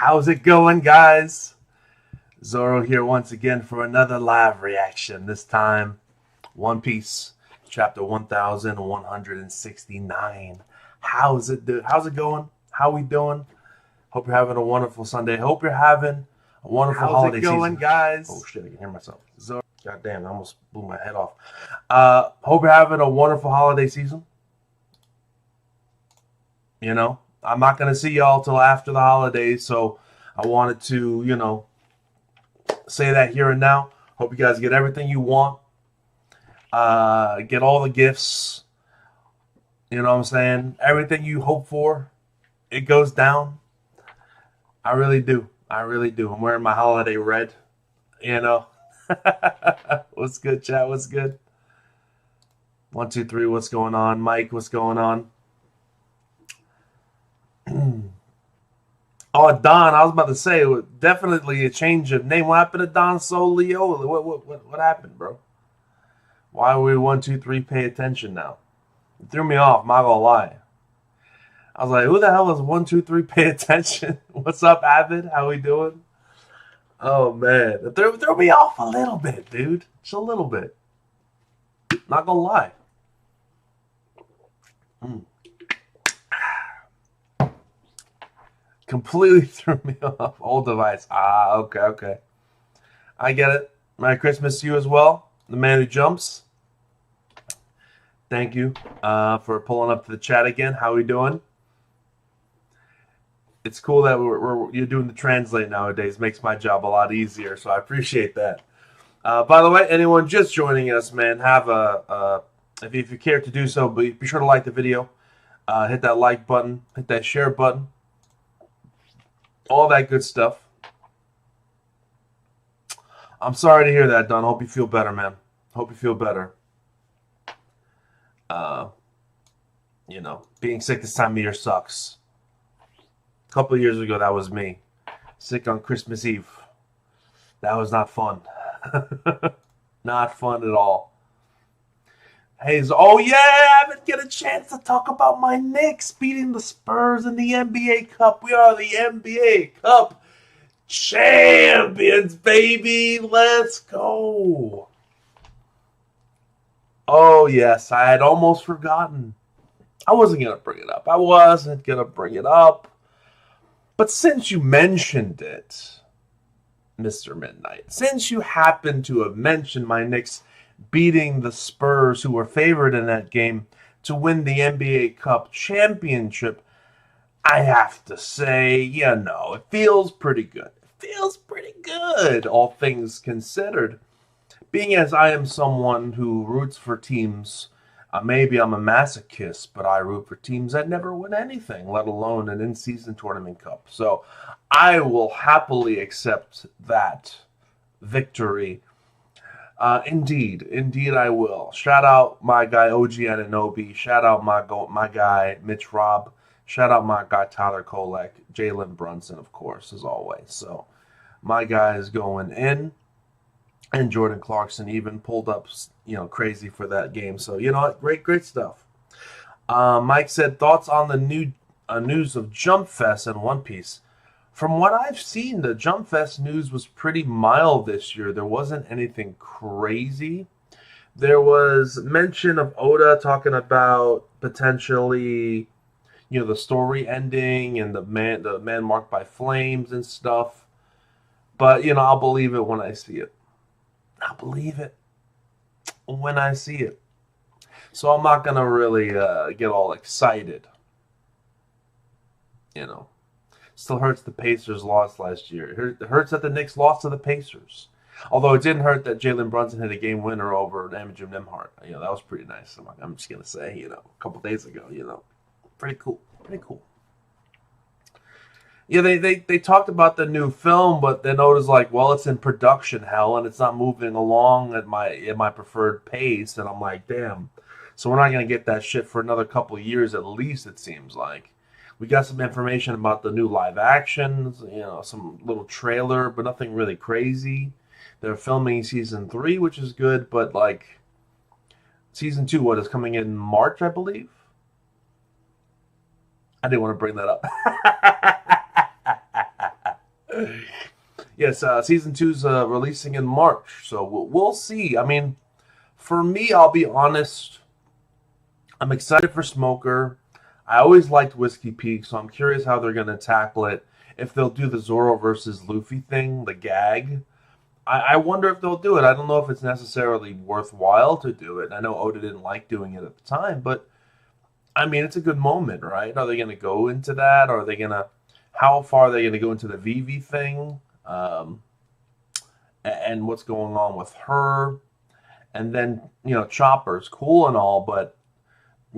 How's it going, guys? Zoro here once again for another live reaction. This time, One Piece, chapter 1169. How's it going? How we doing? Hope you're having a wonderful Sunday. Hope you're having a wonderful holiday season. How's it going, guys? Oh shit, I can hear myself. Zoro, goddamn, I almost blew my head off. Hope you're having a wonderful holiday season. You know, I'm not going to see y'all till after the holidays, so I wanted to, say that here and now. Hope you guys get everything you want. Get all the gifts. You know what I'm saying? Everything you hope for, it goes down. I really do. I really do. I'm wearing my holiday red. What's good, chat? What's good? 1, 2, 3. What's going on? Mike, what's going on? Oh, Don, I was about to say, definitely a change of name. What happened to Don Solio? What happened, bro? Why are we 1, 2, 3 pay attention now? It threw me off, not gonna lie. I was like, who the hell is 1, 2, 3 pay attention? What's up, Avid? How we doing? Oh, man. It threw me off a little bit, dude. Just a little bit. Not gonna lie. Completely threw me off. Old device. Okay. I get it. Merry Christmas to you as well. The man who jumps. Thank you for pulling up to the chat again. How we doing? It's cool that you're doing the translate nowadays. Makes my job a lot easier, so I appreciate that. By the way, anyone just joining us, man, have if you care to do so, be sure to like the video. Hit that like button. Hit that share button. All that good stuff. I'm sorry to hear that, Don. Hope you feel better, man. Hope you feel better. Being sick this time of year sucks. A couple of years ago, that was me. Sick on Christmas Eve. That was not fun. Not fun at all. Hey, oh yeah, I haven't get a chance to talk about my Knicks beating the Spurs in the NBA Cup. We are the NBA Cup champions, baby. Let's go. Oh yes, I had almost forgotten. I wasn't gonna bring it up. But since you mentioned it, Mr. Midnight, since you happen to have mentioned my Knicks beating the Spurs, who were favored in that game to win the NBA Cup championship, I have to say, it feels pretty good. All things considered. Being as I am someone who roots for teams, maybe I'm a masochist, but I root for teams that never win anything, let alone an in-season tournament cup. So I will happily accept that victory. Indeed I will. Shout out my guy OG Anunoby. Shout out my guy Mitch Robb. Shout out my guy Tyler Kolek. Jalen Brunson, of course, as always. So my guy is going in. And Jordan Clarkson even pulled up, crazy for that game. So, great stuff. Mike said, thoughts on the new news of Jump Fest and One Piece. From what I've seen, the Jump Fest news was pretty mild this year. There wasn't anything crazy. There was mention of Oda talking about potentially, the story ending and the man marked by flames and stuff. But, I'll believe it when I see it. I'll believe it when I see it. So I'm not going to really get all excited. Still hurts the Pacers lost last year. It hurts that the Knicks lost to the Pacers. Although it didn't hurt that Jalen Brunson hit a game winner over Imagine Nemhart. That was pretty nice. I'm just going to say, a couple days ago, pretty cool. Yeah, they talked about the new film, but then Oda's like, well, it's in production hell, and it's not moving along at my preferred pace. And I'm like, damn. So we're not going to get that shit for another couple of years at least, it seems like. We got some information about the new live actions, some little trailer, but nothing really crazy. They're filming season 3, which is good, but season 2, is coming in March, I believe? I didn't want to bring that up. Yes, season two's releasing in March, so we'll see. I mean, for me, I'll be honest. I'm excited for Smoker. I always liked Whiskey Peak, so I'm curious how they're going to tackle it. If they'll do the Zoro versus Luffy thing, the gag. I wonder if they'll do it. I don't know if it's necessarily worthwhile to do it. I know Oda didn't like doing it at the time, but I mean, it's a good moment, right? Are they going to go into that? Or are they going to, how far are they going to go into the Vivi thing? And what's going on with her? And then, Chopper's cool and all, but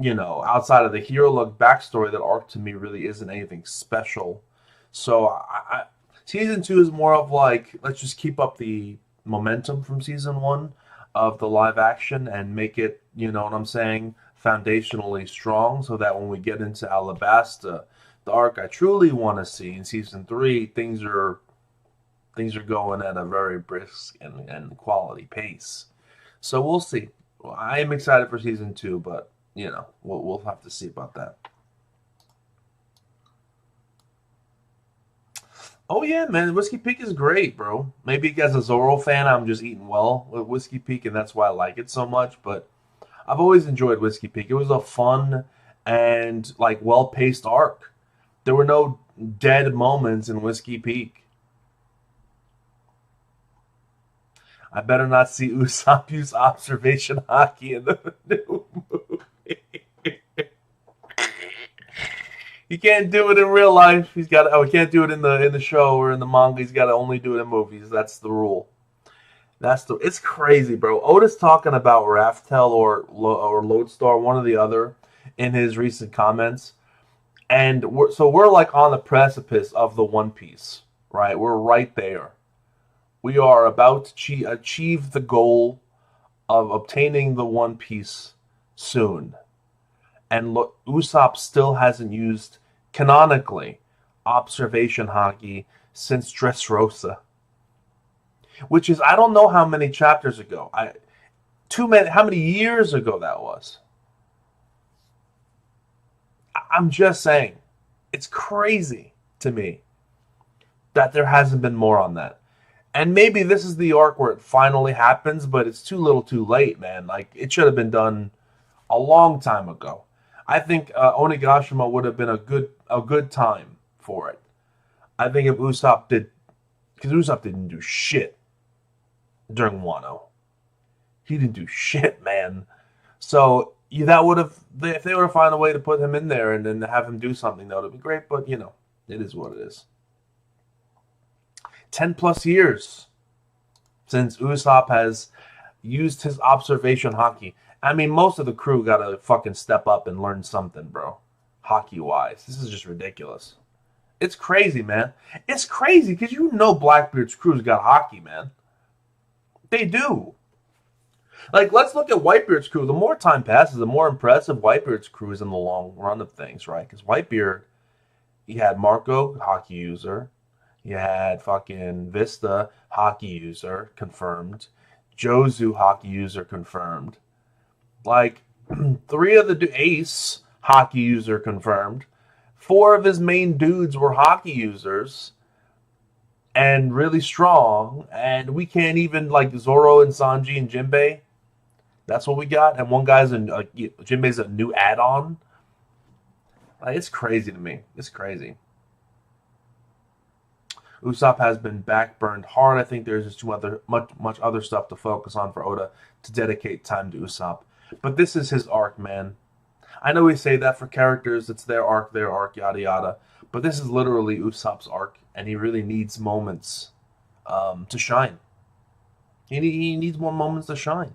outside of the Hero Look backstory, that arc to me really isn't anything special. So season two is more of like, let's just keep up the momentum from season one of the live action and make it, you know what I'm saying, foundationally strong, so that when we get into Alabasta, the arc I truly want to see in season three, things are going at a very brisk and quality pace. So we'll see. I am excited for season two, but we'll have to see about that. Oh yeah, man, Whiskey Peak is great, bro. Maybe as a Zoro fan, I'm just eating well with Whiskey Peak, and that's why I like it so much. But I've always enjoyed Whiskey Peak. It was a fun and like well-paced arc. There were no dead moments in Whiskey Peak. I better not see Usopp use observation hockey in the new movie. He can't do it in real life. He can't do it in the show or in the manga. He's got to only do it in movies. That's the rule. It's crazy, bro. Otis talking about Raftel or Lodestar, one or the other, in his recent comments, and we're like on the precipice of the One Piece, right? We're right there. We are about to achieve the goal of obtaining the One Piece soon. And Usopp still hasn't used, canonically, observation hockey since Dressrosa. Which is, I don't know how many chapters ago. How many years ago that was. I'm just saying. It's crazy to me that there hasn't been more on that. And maybe this is the arc where it finally happens, but it's too little too late, man. Like, it should have been done a long time ago. I think Onigashima would have been a good time for it. I think if Usopp did, because Usopp didn't do shit during Wano. He didn't do shit, man. So that would have, if they were to find a way to put him in there and then have him do something, that would have been great. But it is what it is. 10 plus years since Usopp has used his observation hockey. I mean, most of the crew got to fucking step up and learn something, bro. Hockey-wise. This is just ridiculous. It's crazy, man. It's crazy because Blackbeard's crew's got hockey, man. They do. Like, let's look at Whitebeard's crew. The more time passes, the more impressive Whitebeard's crew is in the long run of things, right? Because Whitebeard, he had Marco, hockey user. You had fucking Vista, hockey user, confirmed. Jozu, hockey user, confirmed. Like, 3 of the Ace, hockey user, confirmed. 4 of his main dudes were hockey users and really strong. And we can't even, like, Zoro and Sanji and Jinbei. That's what we got. And one guy's Jinbei's a new add-on. Like, it's crazy to me. It's crazy. Usopp has been backburned hard. I think there's just much other stuff to focus on for Oda to dedicate time to Usopp. But this is his arc, man. I know we say that for characters, it's their arc, yada yada. But this is literally Usopp's arc, and he really needs moments to shine. He needs more moments to shine.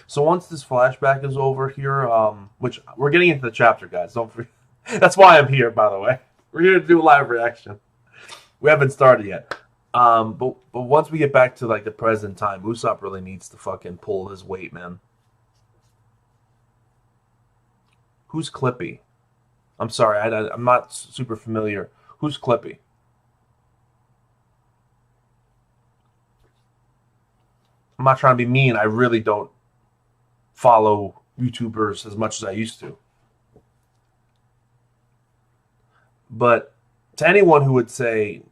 So once this flashback is over here, which we're getting into the chapter, guys. Don't forget. That's why I'm here, by the way. We're here to do a live reaction. We haven't started yet. But once we get back to like the present time, Usopp really needs to fucking pull his weight, man. Who's Clippy? I'm sorry, I'm not super familiar. Who's Clippy? I'm not trying to be mean. I really don't follow YouTubers as much as I used to. But to anyone who would say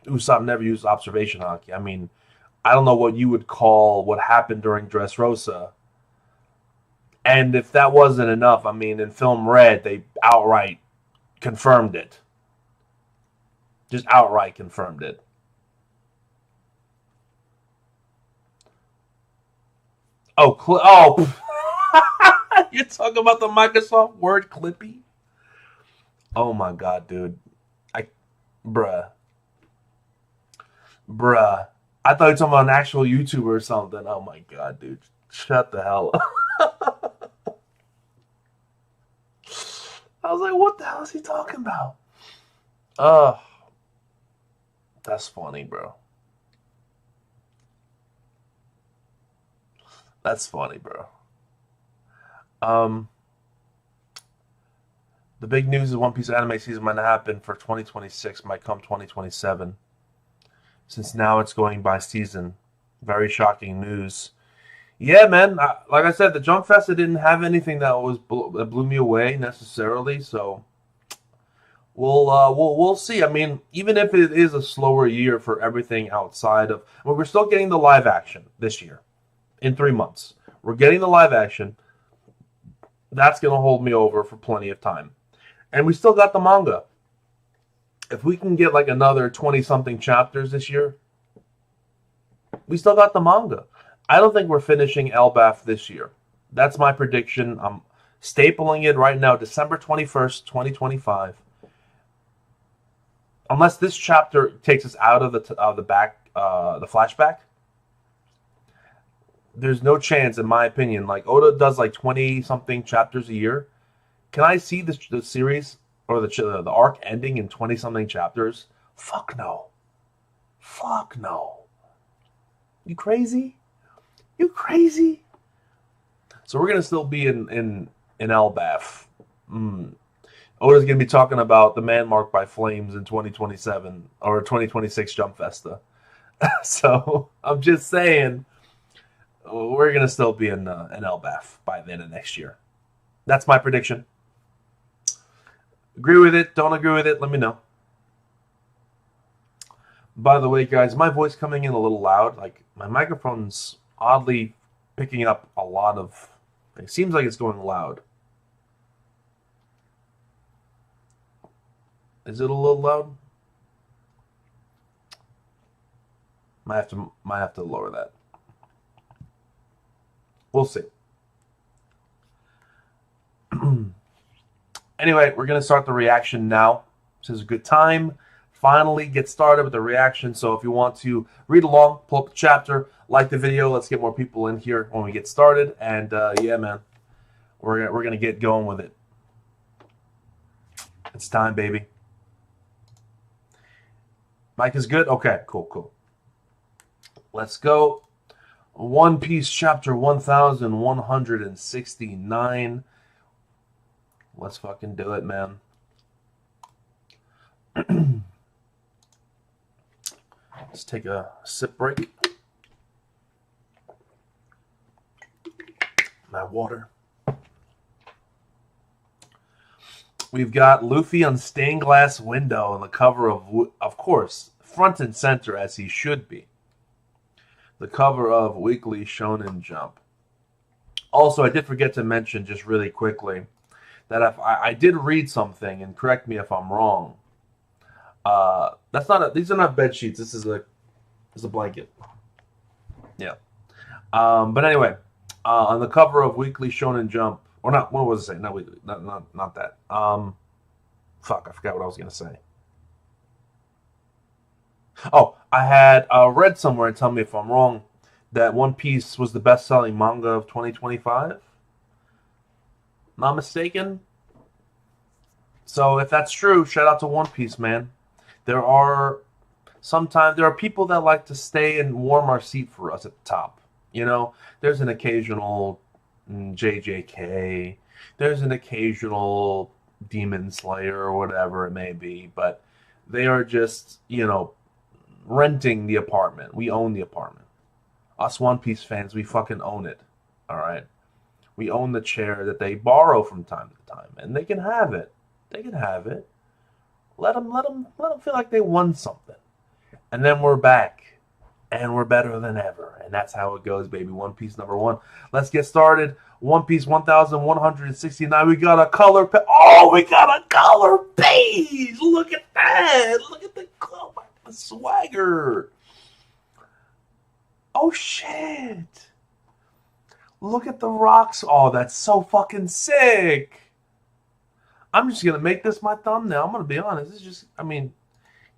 Usopp never used observation haki. I mean, I don't know what you would call what happened during Dressrosa. And if that wasn't enough, I mean, in Film Red, they outright confirmed it. Just outright confirmed it. Oh, you're talking about the Microsoft Word Clippy? Oh my god, dude. Bruh. Bruh. I thought you were talking about an actual YouTuber or something. Oh my god, dude. Shut the hell up. I was like, what the hell is he talking about? That's funny, bro. That's funny, bro. Um, the big news is One Piece anime season might not happen for 2026, might come 2027. Since now it's going by season. Very shocking news. Yeah, man. Like I said, the Jump Festa didn't have anything that blew me away necessarily. So we'll see. I mean, even if it is a slower year for everything outside of, well, we're still getting the live action this year. In 3 months, we're getting the live action. That's gonna hold me over for plenty of time, and we still got the manga. If we can get like another 20-something chapters this year, we still got the manga. I don't think we're finishing Elbaf this year. That's my prediction. I'm stapling it right now, December 21st, 2025. Unless this chapter takes us out of the flashback, there's no chance, in my opinion. Like Oda does like 20-something chapters a year. Can I see the series or the arc ending in 20-something chapters? Fuck no. Fuck no. You crazy? You crazy? So we're gonna still be in Elbaf. Oda's gonna be talking about the man marked by flames in 2027 or 2026 Jump Festa. So I'm just saying, we're gonna still be in Elbaf by the end of next year. That's my prediction. Agree with it? Don't agree with it? Let me know. By the way, guys, my voice coming in a little loud. Like my microphone's oddly picking up a lot of. It seems like it's going loud. Is it a little loud? Might have to lower that. We'll see. Anyway, we're gonna start the reaction now. This is a good time. Finally get started with the reaction. So if you want to read along, pull up the chapter, like the video. Let's get more people in here when we get started. And yeah, man, we're gonna get going with it. It's time, baby. Mic is good? Okay, cool. Let's go. One Piece chapter 1169. Let's fucking do it, man. Let's take a sip break. My water. We've got Luffy on stained glass window on the cover of course, front and center as he should be. The cover of Weekly Shonen Jump. Also, I did forget to mention just really quickly that if I did read something, and correct me if I'm wrong. These are not bed sheets. This is a blanket. Yeah. But anyway, on the cover of Weekly Shonen Jump, or not, what was it say? Not Weekly, not that. Fuck, I forgot what I was gonna say. Oh, I had read somewhere, and tell me if I'm wrong, that One Piece was the best-selling manga of 2025. Not mistaken. So if that's true, shout out to One Piece, man. There are people that like to stay and warm our seat for us at the top. You know, there's an occasional JJK, there's an occasional Demon Slayer or whatever it may be, but they are just, renting the apartment. We own the apartment. Us One Piece fans, we fucking own it. All right. We own the chair that they borrow from time to time, and they can have it. They can have it. Let them feel like they won something. And then we're back. And we're better than ever. And that's how it goes, baby. One Piece #1. Let's get started. One Piece 1169. We got a color page. Oh, we got a color page. Look at that. Look at the color. The swagger. Oh, shit. Look at the rocks. Oh, that's so fucking sick. I'm just going to make this my thumbnail. I'm going to be honest. This is just, I mean,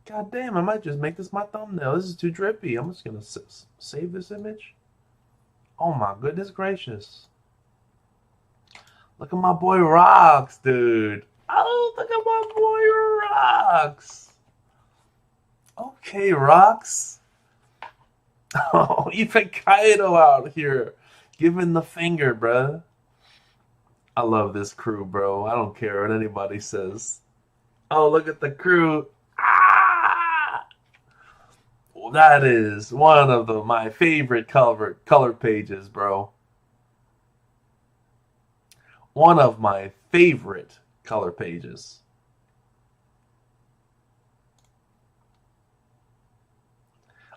god damn, I might just make this my thumbnail. This is too drippy. I'm just going to save this image. Oh my goodness gracious. Look at my boy Rocks, dude. Oh, look at my boy Rocks. Okay, Rocks. Oh, even Kaido out here giving the finger, bruh. I love this crew, bro. I don't care what anybody says. Oh, look at the crew. Ah! That is one of my favorite color pages, bro. One of my favorite color pages.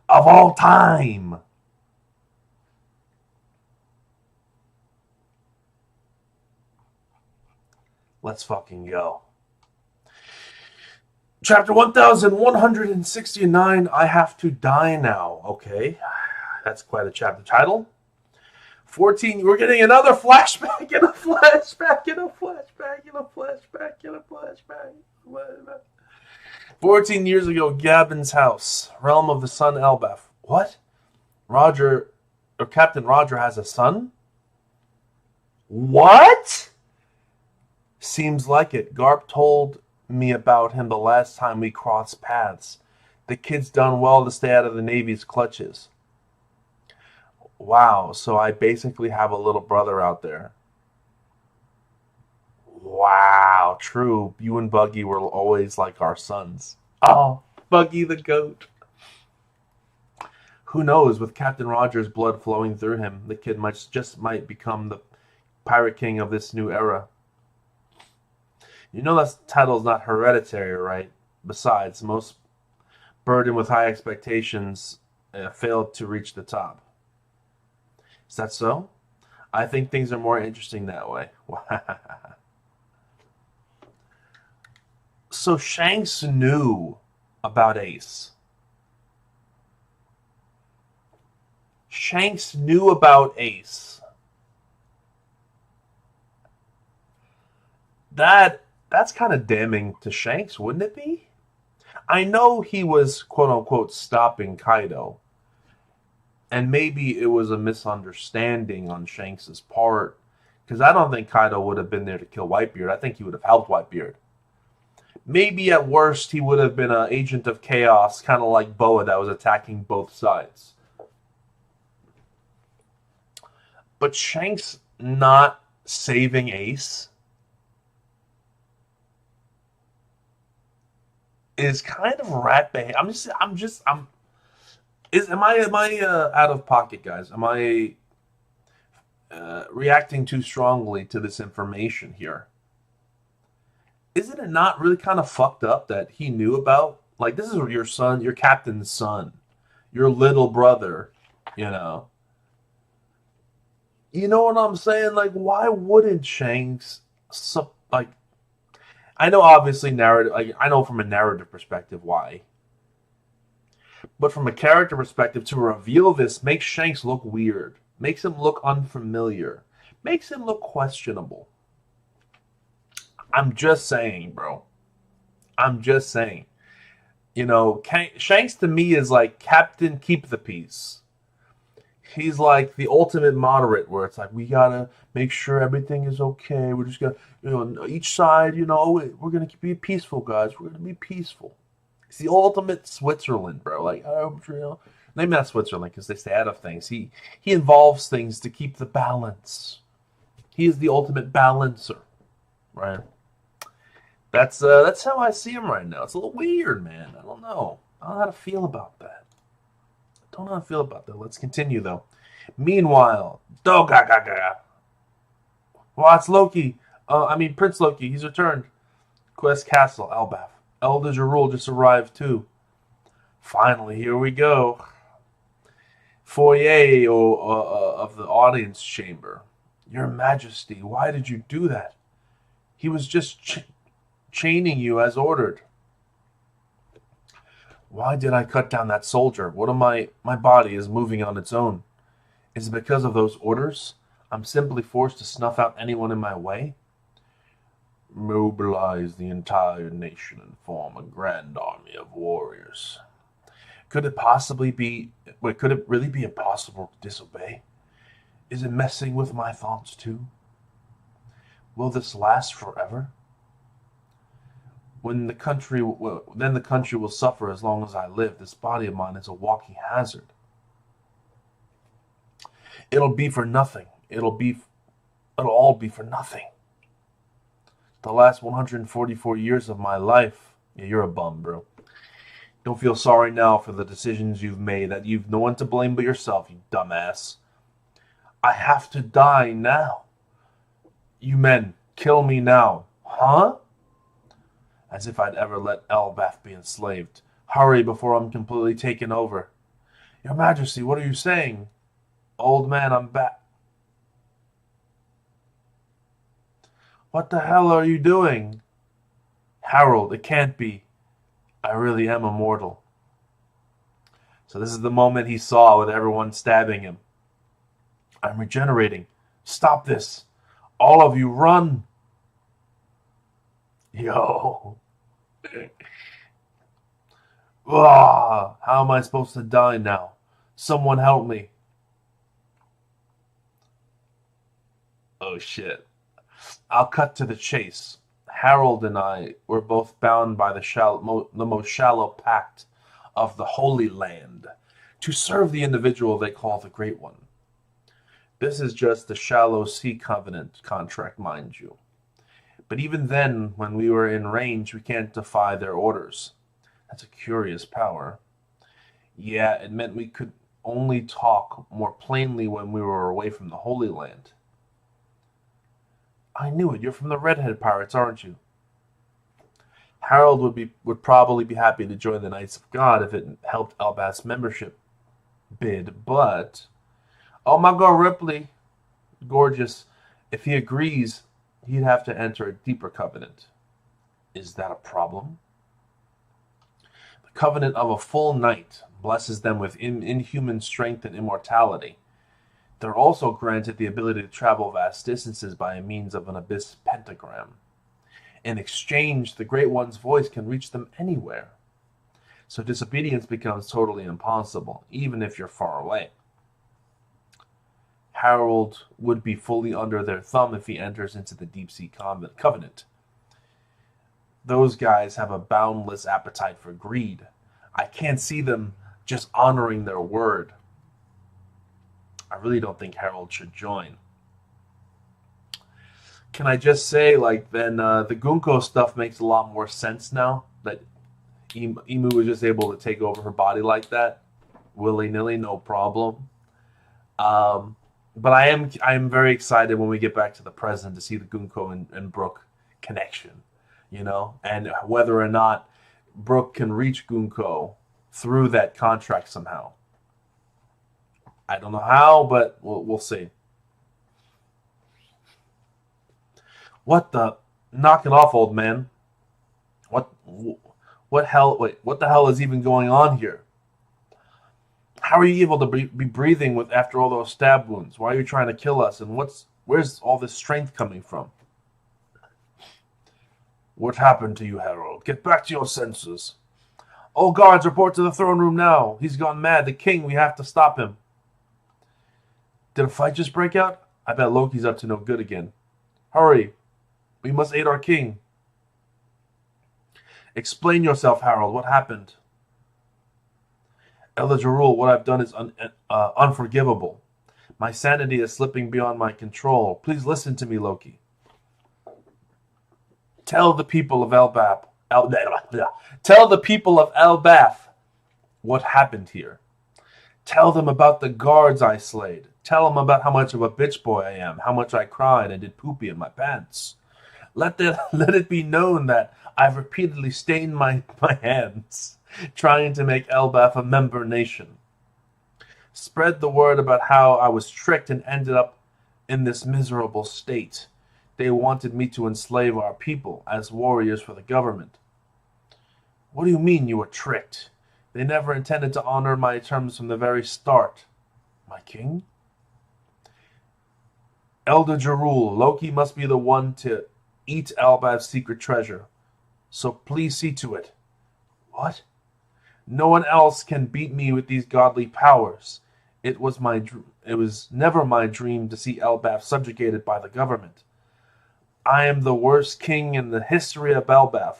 Of all time. Let's fucking go. Chapter 1169, I Have to Die Now. Okay, that's quite a chapter title. 14, we're getting another flashback and a flashback and a flashback and a flashback and a flashback. 14 years ago, Gabon's house, realm of the sun Elbaf. What? Captain Roger has a son? What? Seems like it. Garp told me about him the last time we crossed paths. The kid's done well to stay out of the Navy's clutches. Wow, so I basically have a little brother out there. Wow, true. You and Buggy were always like our sons. Oh, Buggy the goat. Who knows, with Captain Roger's blood flowing through him, the kid might become the pirate king of this new era. You know that title's not hereditary, right? Besides, most burdened with high expectations failed to reach the top. Is that so? I think things are more interesting that way. So Shanks knew about Ace. Shanks knew about Ace. That's kind of damning to Shanks, wouldn't it be? I know he was, quote-unquote, stopping Kaido. And maybe it was a misunderstanding on Shanks' part. Because I don't think Kaido would have been there to kill Whitebeard. I think he would have helped Whitebeard. Maybe at worst he would have been an agent of chaos, kind of like Boa that was attacking both sides. But Shanks not saving Ace is kind of rat behavior. Am I out of pocket, guys? Am I reacting too strongly to this information here? Isn't it not really kind of fucked up that he knew about? Like, this is your son, your captain's son, your little brother, you know. You know what I'm saying? Like, why wouldn't Shanks, like, I know obviously narrative, like, I know from a narrative perspective why. But from a character perspective, to reveal this makes Shanks look weird, makes him look unfamiliar, makes him look questionable. I'm just saying, bro. I'm just saying. You know, Shanks to me is like Captain Keep the Peace. He's like the ultimate moderate, where it's like, we gotta make sure everything is okay. We're just gonna, you know, each side, you know, we're gonna be peaceful, guys. We're gonna be peaceful. It's the ultimate Switzerland, bro. Like, you know, maybe not Switzerland because they stay out of things. He involves things to keep the balance. He is the ultimate balancer, right? That's how I see him right now. It's a little weird, man. I don't know. I don't know how to feel about that. Let's continue, though. Meanwhile, Dogaga. Well, it's Loki. Prince Loki. He's returned. Quest Castle, Elbaf. Elders of Rule just arrived, too. Finally, here we go. Foyer of the audience chamber. Your Majesty, why did you do that? He was just chaining you as ordered. Why did I cut down that soldier? What am my body is moving on its own. Is it because of those orders? I'm simply forced to snuff out anyone in my way? Mobilize the entire nation and form a grand army of warriors. Could it really be impossible to disobey? Is it messing with my thoughts too? Will this last forever? Then the country will suffer as long as I live. This body of mine is a walking hazard. It'll be for nothing. It'll all be for nothing. The last 144 years of my life. Yeah, you're a bum, bro. Don't feel sorry now for the decisions you've made, that you've no one to blame but yourself, you dumbass. I have to die now. You men, kill me now. Huh? As if I'd ever let Elbaf be enslaved. Hurry before I'm completely taken over. Your Majesty, what are you saying? Old man, I'm back. What the hell are you doing? Harold, it can't be. I really am immortal. So this is the moment he saw with everyone stabbing him. I'm regenerating. Stop this. All of you run. Yo. How am I supposed to die now? Someone help me. Oh shit. I'll cut to the chase. Harold and I were both bound by the most shallow pact of the Holy Land to serve the individual they call the Great One. This is just a shallow sea covenant contract, mind you. But even then, when we were in range, we can't defy their orders. That's a curious power. Yeah, it meant we could only talk more plainly when we were away from the Holy Land. I knew it. You're from the Redhead Pirates, aren't you? Harold would probably be happy to join the Knights of God if it helped Elbaf's membership bid, but... Oh my God, Ripley. Gorgeous. If he agrees, he'd have to enter a deeper covenant. Is that a problem? The covenant of a full knight blesses them with inhuman strength and immortality. They're also granted the ability to travel vast distances by means of an abyss pentagram. In exchange, the Great One's voice can reach them anywhere. So disobedience becomes totally impossible, even if you're far away. Harold would be fully under their thumb if he enters into the Deep Sea Covenant. Those guys have a boundless appetite for greed. I can't see them just honoring their word. I really don't think Harold should join. Can I just say, then the Gunko stuff makes a lot more sense now that Imu was just able to take over her body like that, willy-nilly, no problem. But I am very excited when we get back to the present to see the Gunko and Brook connection, and whether or not Brook can reach Gunko through that contract somehow. I don't know how, but we'll see. What the? Knock it off, old man. What the hell is even going on here? How are you able to be breathing after all those stab wounds? Why are you trying to kill us? And where's all this strength coming from? What happened to you, Harold? Get back to your senses. All guards, report to the throne room now. He's gone mad. The king, we have to stop him. Did a fight just break out? I bet Loki's up to no good again. Hurry. We must aid our king. Explain yourself, Harold. What happened? Elder Jarul, what I've done is unforgivable. My sanity is slipping beyond my control. Please listen to me, Loki. Tell the people of Elbaf what happened here. Tell them about the guards I slayed. Tell them about how much of a bitch boy I am, how much I cried and did poopy in my pants. Let it be known that I've repeatedly stained my hands trying to make Elbaf a member nation. Spread the word about how I was tricked and ended up in this miserable state. They wanted me to enslave our people as warriors for the government. What do you mean you were tricked? They never intended to honor my terms from the very start. My king? Elder Jarul, Loki must be the one to eat Elbaf's secret treasure. So please see to it. What? No one else can beat me with these godly powers. It was never my dream to see Elbaf subjugated by the government. I am the worst king in the history of Elbaf.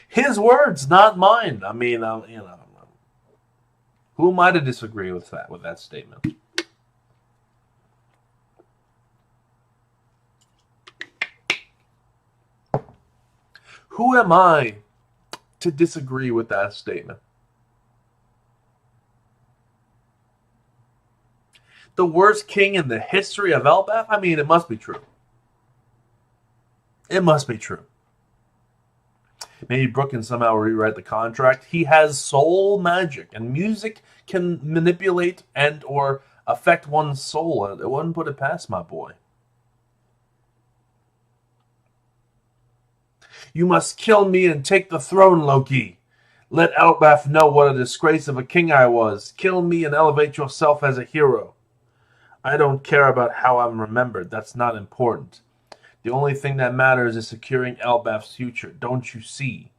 His words, not mine. I mean, who am I to disagree with that statement? Who am I to disagree with that statement? The worst king in the history of Elbaf? I mean, it must be true. It must be true. Maybe Brooke can somehow rewrite the contract. He has soul magic, and music can manipulate and or affect one's soul. It wouldn't put it past my boy. You must kill me and take the throne, Loki. Let Elbaf know what a disgrace of a king I was. Kill me and elevate yourself as a hero. I don't care about how I'm remembered. That's not important. The only thing that matters is securing Elbaf's future. Don't you see?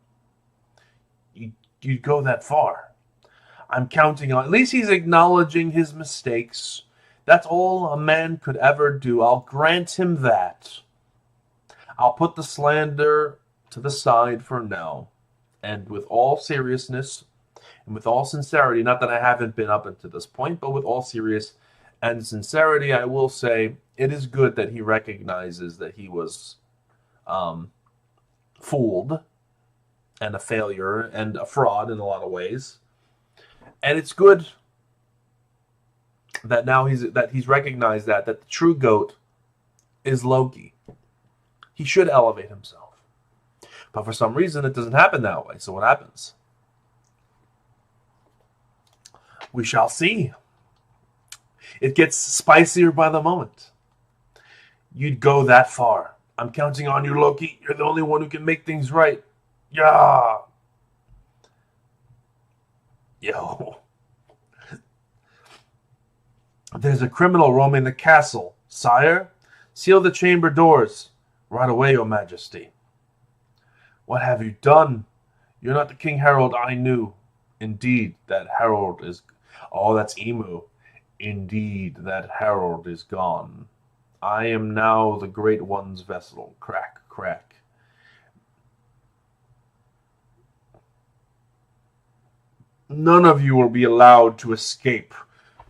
You'd go that far. I'm counting on... At least he's acknowledging his mistakes. That's all a man could ever do. I'll grant him that. I'll put the slander to the side for now. And with all seriousness and with all sincerity, not that I haven't been up until this point, but with all serious and sincerity, I will say it is good that he recognizes that he was fooled and a failure and a fraud in a lot of ways. And it's good that now he's recognized that the true GOAT is Loki. He should elevate himself. But for some reason, it doesn't happen that way. So what happens? We shall see. It gets spicier by the moment. You'd go that far. I'm counting on you, Loki. You're the only one who can make things right. Yeah. Yo. There's a criminal roaming the castle. Sire, seal the chamber doors. Right away, Your Majesty. What have you done? You're not the King Harold I knew. Indeed, that Harold is... Oh, that's Emu. Indeed, that Harold is gone. I am now the Great One's vessel. Crack, crack. None of you will be allowed to escape.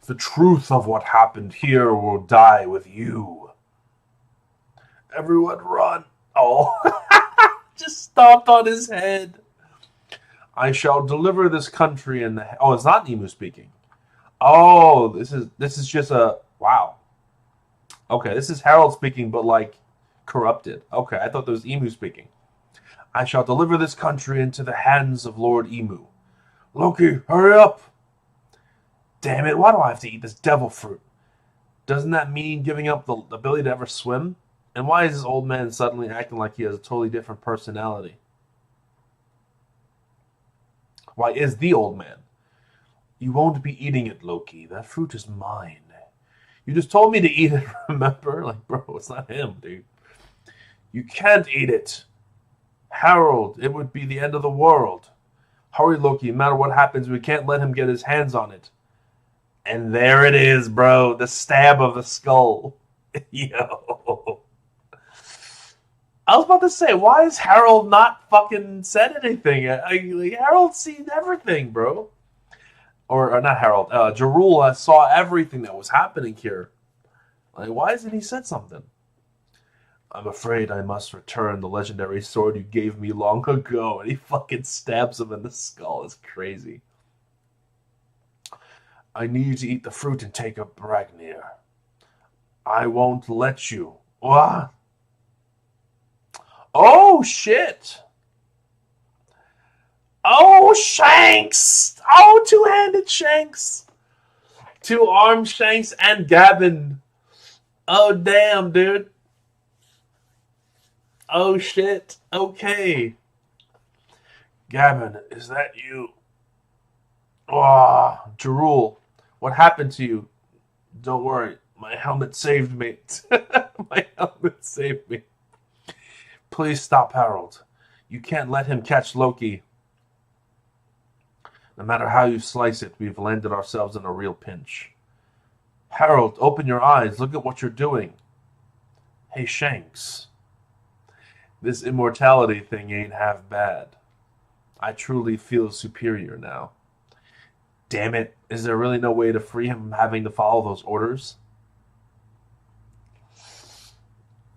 The truth of what happened here will die with you. Everyone run. Oh, just stomped on his head. I shall deliver this country in the... Oh, it's not Emu speaking. Oh, this is just a... Wow. Okay, this is Harold speaking, but like corrupted. Okay, I thought there was Emu speaking. I shall deliver this country into the hands of Lord Emu. Loki, hurry up! Damn it, why do I have to eat this devil fruit? Doesn't that mean giving up the ability to ever swim? And why is this old man suddenly acting like he has a totally different personality? Why is the old man? You won't be eating it, Loki. That fruit is mine. You just told me to eat it, remember? Like, bro, it's not him, dude. You can't eat it. Harold, it would be the end of the world. Hurry, Loki. No matter what happens, we can't let him get his hands on it. And there it is, bro. The stab of the skull. Yo. I was about to say, why has Harold not fucking said anything? Harold's seen everything, bro. Or not Harold. Jarul saw everything that was happening here. Like, why hasn't he said something? I'm afraid I must return the legendary sword you gave me long ago. And he fucking stabs him in the skull. It's crazy. I need you to eat the fruit and take up Bragnir. I won't let you. What? Oh shit! Oh Shanks! Oh, two-handed Shanks, two-armed Shanks and Gavin. Oh damn, dude. Oh shit. Okay, Gavin, is that you? Oh, Jarul, what happened to you? Don't worry, my helmet saved me. My helmet saved me. Please stop, Harold. You can't let him catch Loki. No matter how you slice it, we've landed ourselves in a real pinch. Harold, open your eyes. Look at what you're doing. Hey, Shanks. This immortality thing ain't half bad. I truly feel superior now. Damn it. Is there really no way to free him from having to follow those orders?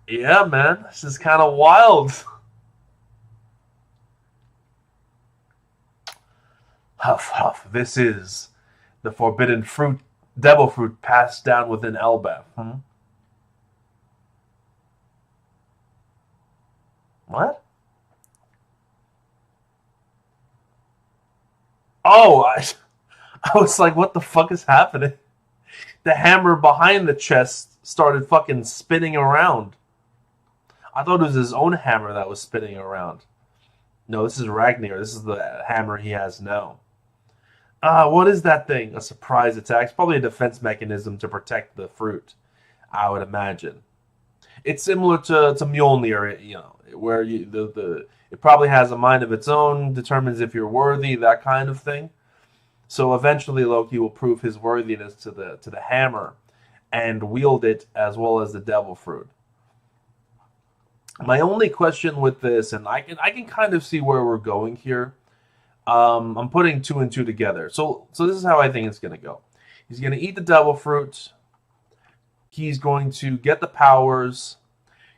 Yeah, man. This is kind of wild. Huff, huff. This is the forbidden fruit, devil fruit passed down within Elbaf. What? Oh, I was like, what the fuck is happening? The hammer behind the chest started fucking spinning around. I thought it was his own hammer that was spinning around. No, this is Ragnar. This is the hammer he has now. What is that thing? A surprise attack? It's probably a defense mechanism to protect the fruit, I would imagine. It's similar to Mjolnir, where it probably has a mind of its own, determines if you're worthy, that kind of thing. So eventually Loki will prove his worthiness to the hammer and wield it as well as the devil fruit. My only question with this, and I can kind of see where we're going here. I'm putting two and two together. So this is how I think it's gonna go. He's gonna eat the devil fruit. He's going to get the powers.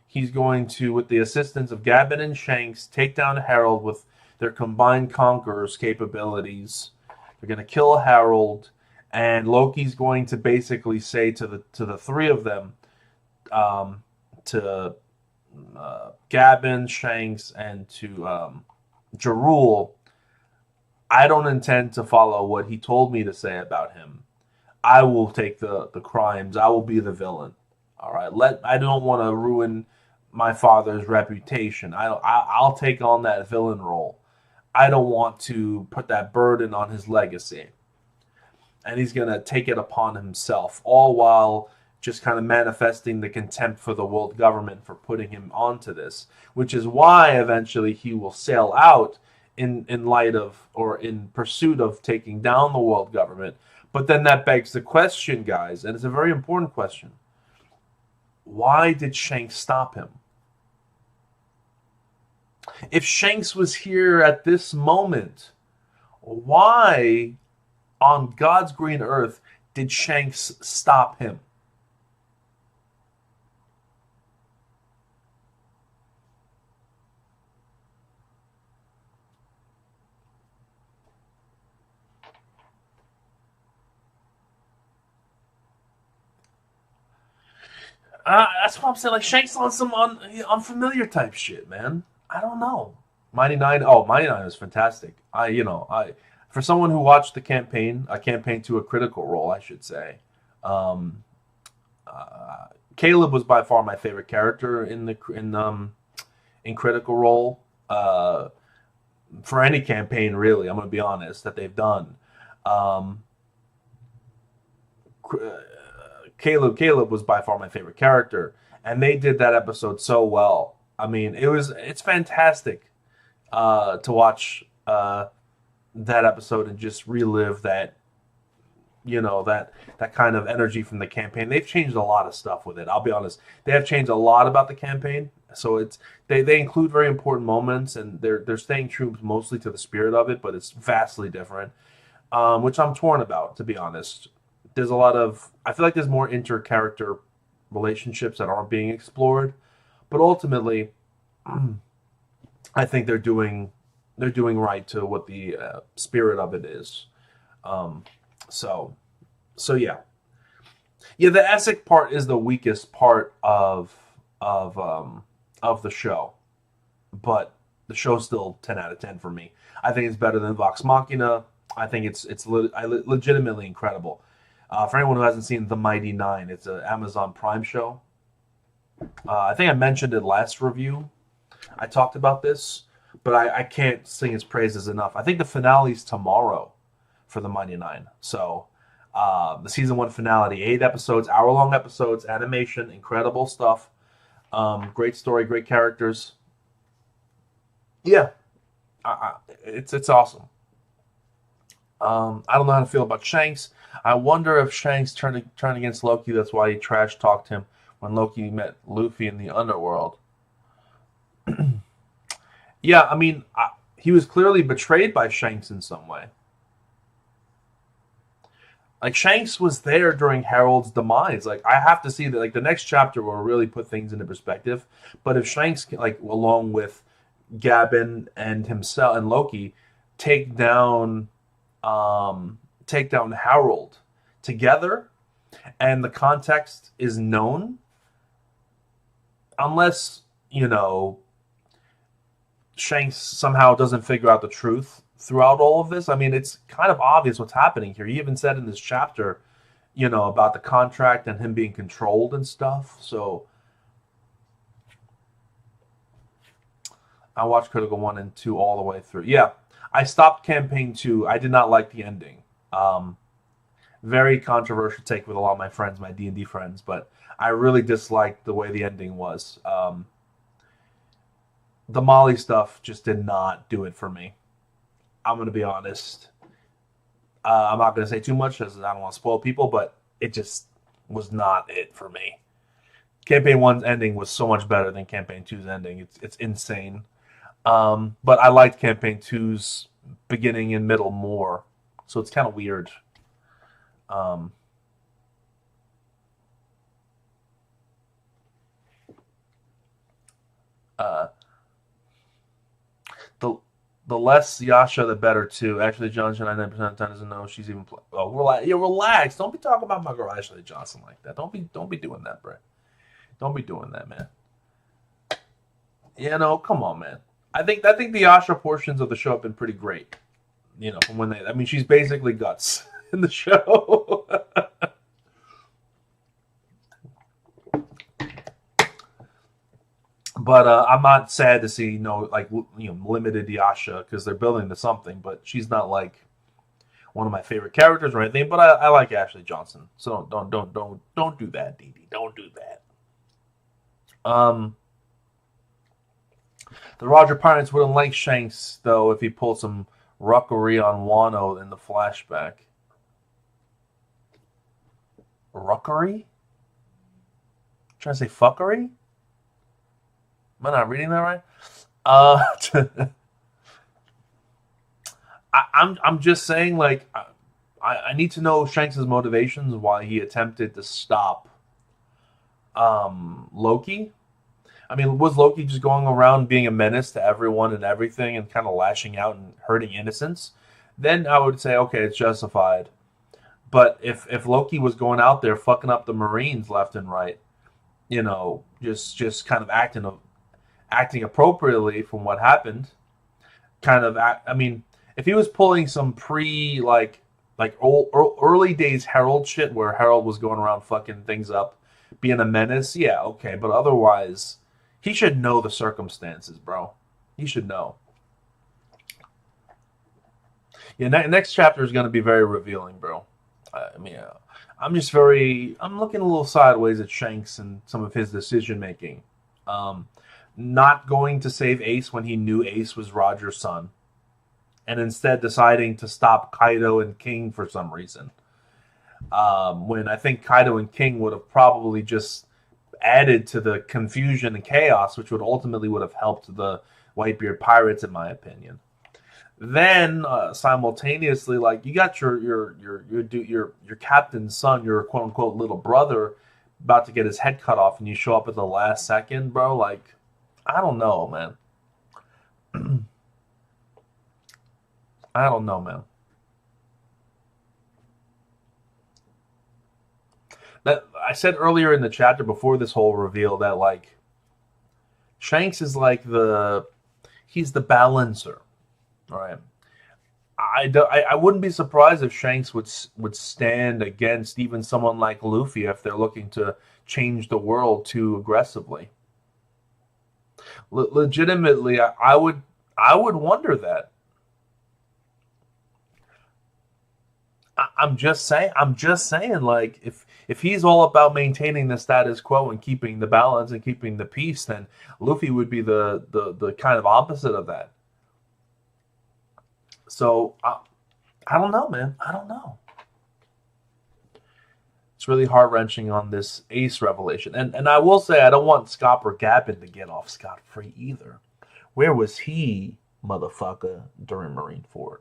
He's going to, with the assistance of Gavin and Shanks, take down Harold with their combined conquerors capabilities. They're going to kill Harold, and Loki's going to basically say to the three of them, to Gavin, Shanks, and to Jarul, I don't intend to follow what he told me to say about him. I will take the crimes. I will be the villain. All right. I don't want to ruin my father's reputation. I'll take on that villain role. I don't want to put that burden on his legacy. And he's going to take it upon himself, all while just kind of manifesting the contempt for the world government for putting him onto this, which is why eventually he will sail out in light of, or in pursuit of, taking down the world government. But then that begs the question, guys, and it's a very important question. Why did Shanks stop him? If Shanks was here at this moment, why on God's green earth did Shanks stop him? That's what I'm saying. Like, Shanks on some unfamiliar type shit, man. I don't know. Mighty Nine. Oh, Mighty Nine is fantastic. I for someone who watched the campaign, a campaign to a Critical Role, I should say. Um, Caleb was by far my favorite character in Critical Role. For any campaign, really, I'm gonna be honest, that they've done. Um, Caleb was by far my favorite character, and they did that episode so well. I mean, it's fantastic to watch that episode and just relive that kind of energy from the campaign. They've changed a lot of stuff with it. I'll be honest; they have changed a lot about the campaign. So they include very important moments, and they're staying true mostly to the spirit of it, but it's vastly different, which I'm torn about, to be honest. There's a lot of, I feel like there's more inter-character relationships that aren't being explored, but ultimately, I think they're doing right to what the spirit of it is. Um, so yeah, yeah. The Essek part is the weakest part of the show. but the show's still 10 out of 10 for me. I think it's better than Vox Machina. I think it's legitimately incredible. For anyone who hasn't seen The Mighty Nine, it's an Amazon Prime show. I think I mentioned it last review. I talked about this, but I can't sing its praises enough. I think the finale's tomorrow for The Mighty Nine. So the season 1 finale, 8 episodes, hour-long episodes, animation, incredible stuff. Great story, great characters. Yeah, it's awesome. I don't know how to feel about Shanks. I wonder if Shanks turned against Loki. That's why he trash talked him when Loki met Luffy in the underworld. Yeah, I mean, he was clearly betrayed by Shanks in some way. Like, Shanks was there during Harold's demise. Like, I have to see that. Like, the next chapter will really put things into perspective. But if Shanks, like, along with Gabin and himself and Loki, take down Harold together, and the context is known, unless Shanks somehow doesn't figure out the truth throughout all of this. I mean, it's kind of obvious what's happening here. He even said in this chapter, about the contract and him being controlled and stuff. So I watched Critical 1 and 2 all the way through. Yeah, I stopped Campaign 2. I did not like the ending. Very controversial take with a lot of my friends, my D&D friends, but I really disliked the way the ending was. The Molly stuff just did not do it for me. I'm going to be honest. I'm not going to say too much because I don't want to spoil people, but it just was not it for me. Campaign 1's ending was so much better than Campaign 2's ending. It's insane. But I liked Campaign 2's beginning and middle more. So it's kind of weird. The less Yasha, the better too. Ashley Johnson, 99% of the time doesn't know she's even. Relax. Don't be talking about my girl Ashley Johnson like that. Don't be doing that, bro. Don't be doing that, man. Come on, man. I think the Yasha portions of the show have been pretty great. From when she's basically Guts in the show. But I'm not sad to see limited Yasha because they're building to something. But she's not like one of my favorite characters or anything. But I like Ashley Johnson, so don't do that, Dee Dee. Don't do that. The Roger Pirates wouldn't like Shanks though if he pulled some ruckery on Wano in the flashback. Ruckery? Trying to say fuckery? Am I not reading that right? I'm just saying, like, I need to know Shanks' motivations, why he attempted to stop Loki. I mean, was Loki just going around being a menace to everyone and everything and kind of lashing out and hurting innocents? Then I would say, okay, it's justified. But if Loki was going out there fucking up the Marines left and right, just kind of acting appropriately from what happened, if he was pulling some early days Harold shit where Harold was going around fucking things up, being a menace, yeah, okay, but otherwise, he should know the circumstances, bro. He should know. Yeah, next chapter is going to be very revealing, bro. I'm looking a little sideways at Shanks and some of his decision making. Not going to save Ace when he knew Ace was Roger's son, and instead deciding to stop Kaido and King for some reason. When I think Kaido and King would have probably just added to the confusion and chaos, which would have helped the Whitebeard pirates, in my opinion. Then simultaneously, like, you got your captain's son, your quote unquote little brother, about to get his head cut off, and you show up at the last second, bro. Like, I don't know, man. I don't know, man. That I said earlier in the chapter before this whole reveal that, like, Shanks is like the He's the balancer. All right. I wouldn't be surprised if Shanks would stand against even someone like Luffy if they're looking to change the world too aggressively. Legitimately, I would wonder that. I'm just saying. I'm just saying. Like, if he's all about maintaining the status quo and keeping the balance and keeping the peace, then Luffy would be the kind of opposite of that. So I don't know, man. I don't know. It's really heart wrenching on this Ace revelation, and I will say I don't want Scop or Gabin to get off scot free either. Where was he, motherfucker, during Marineford?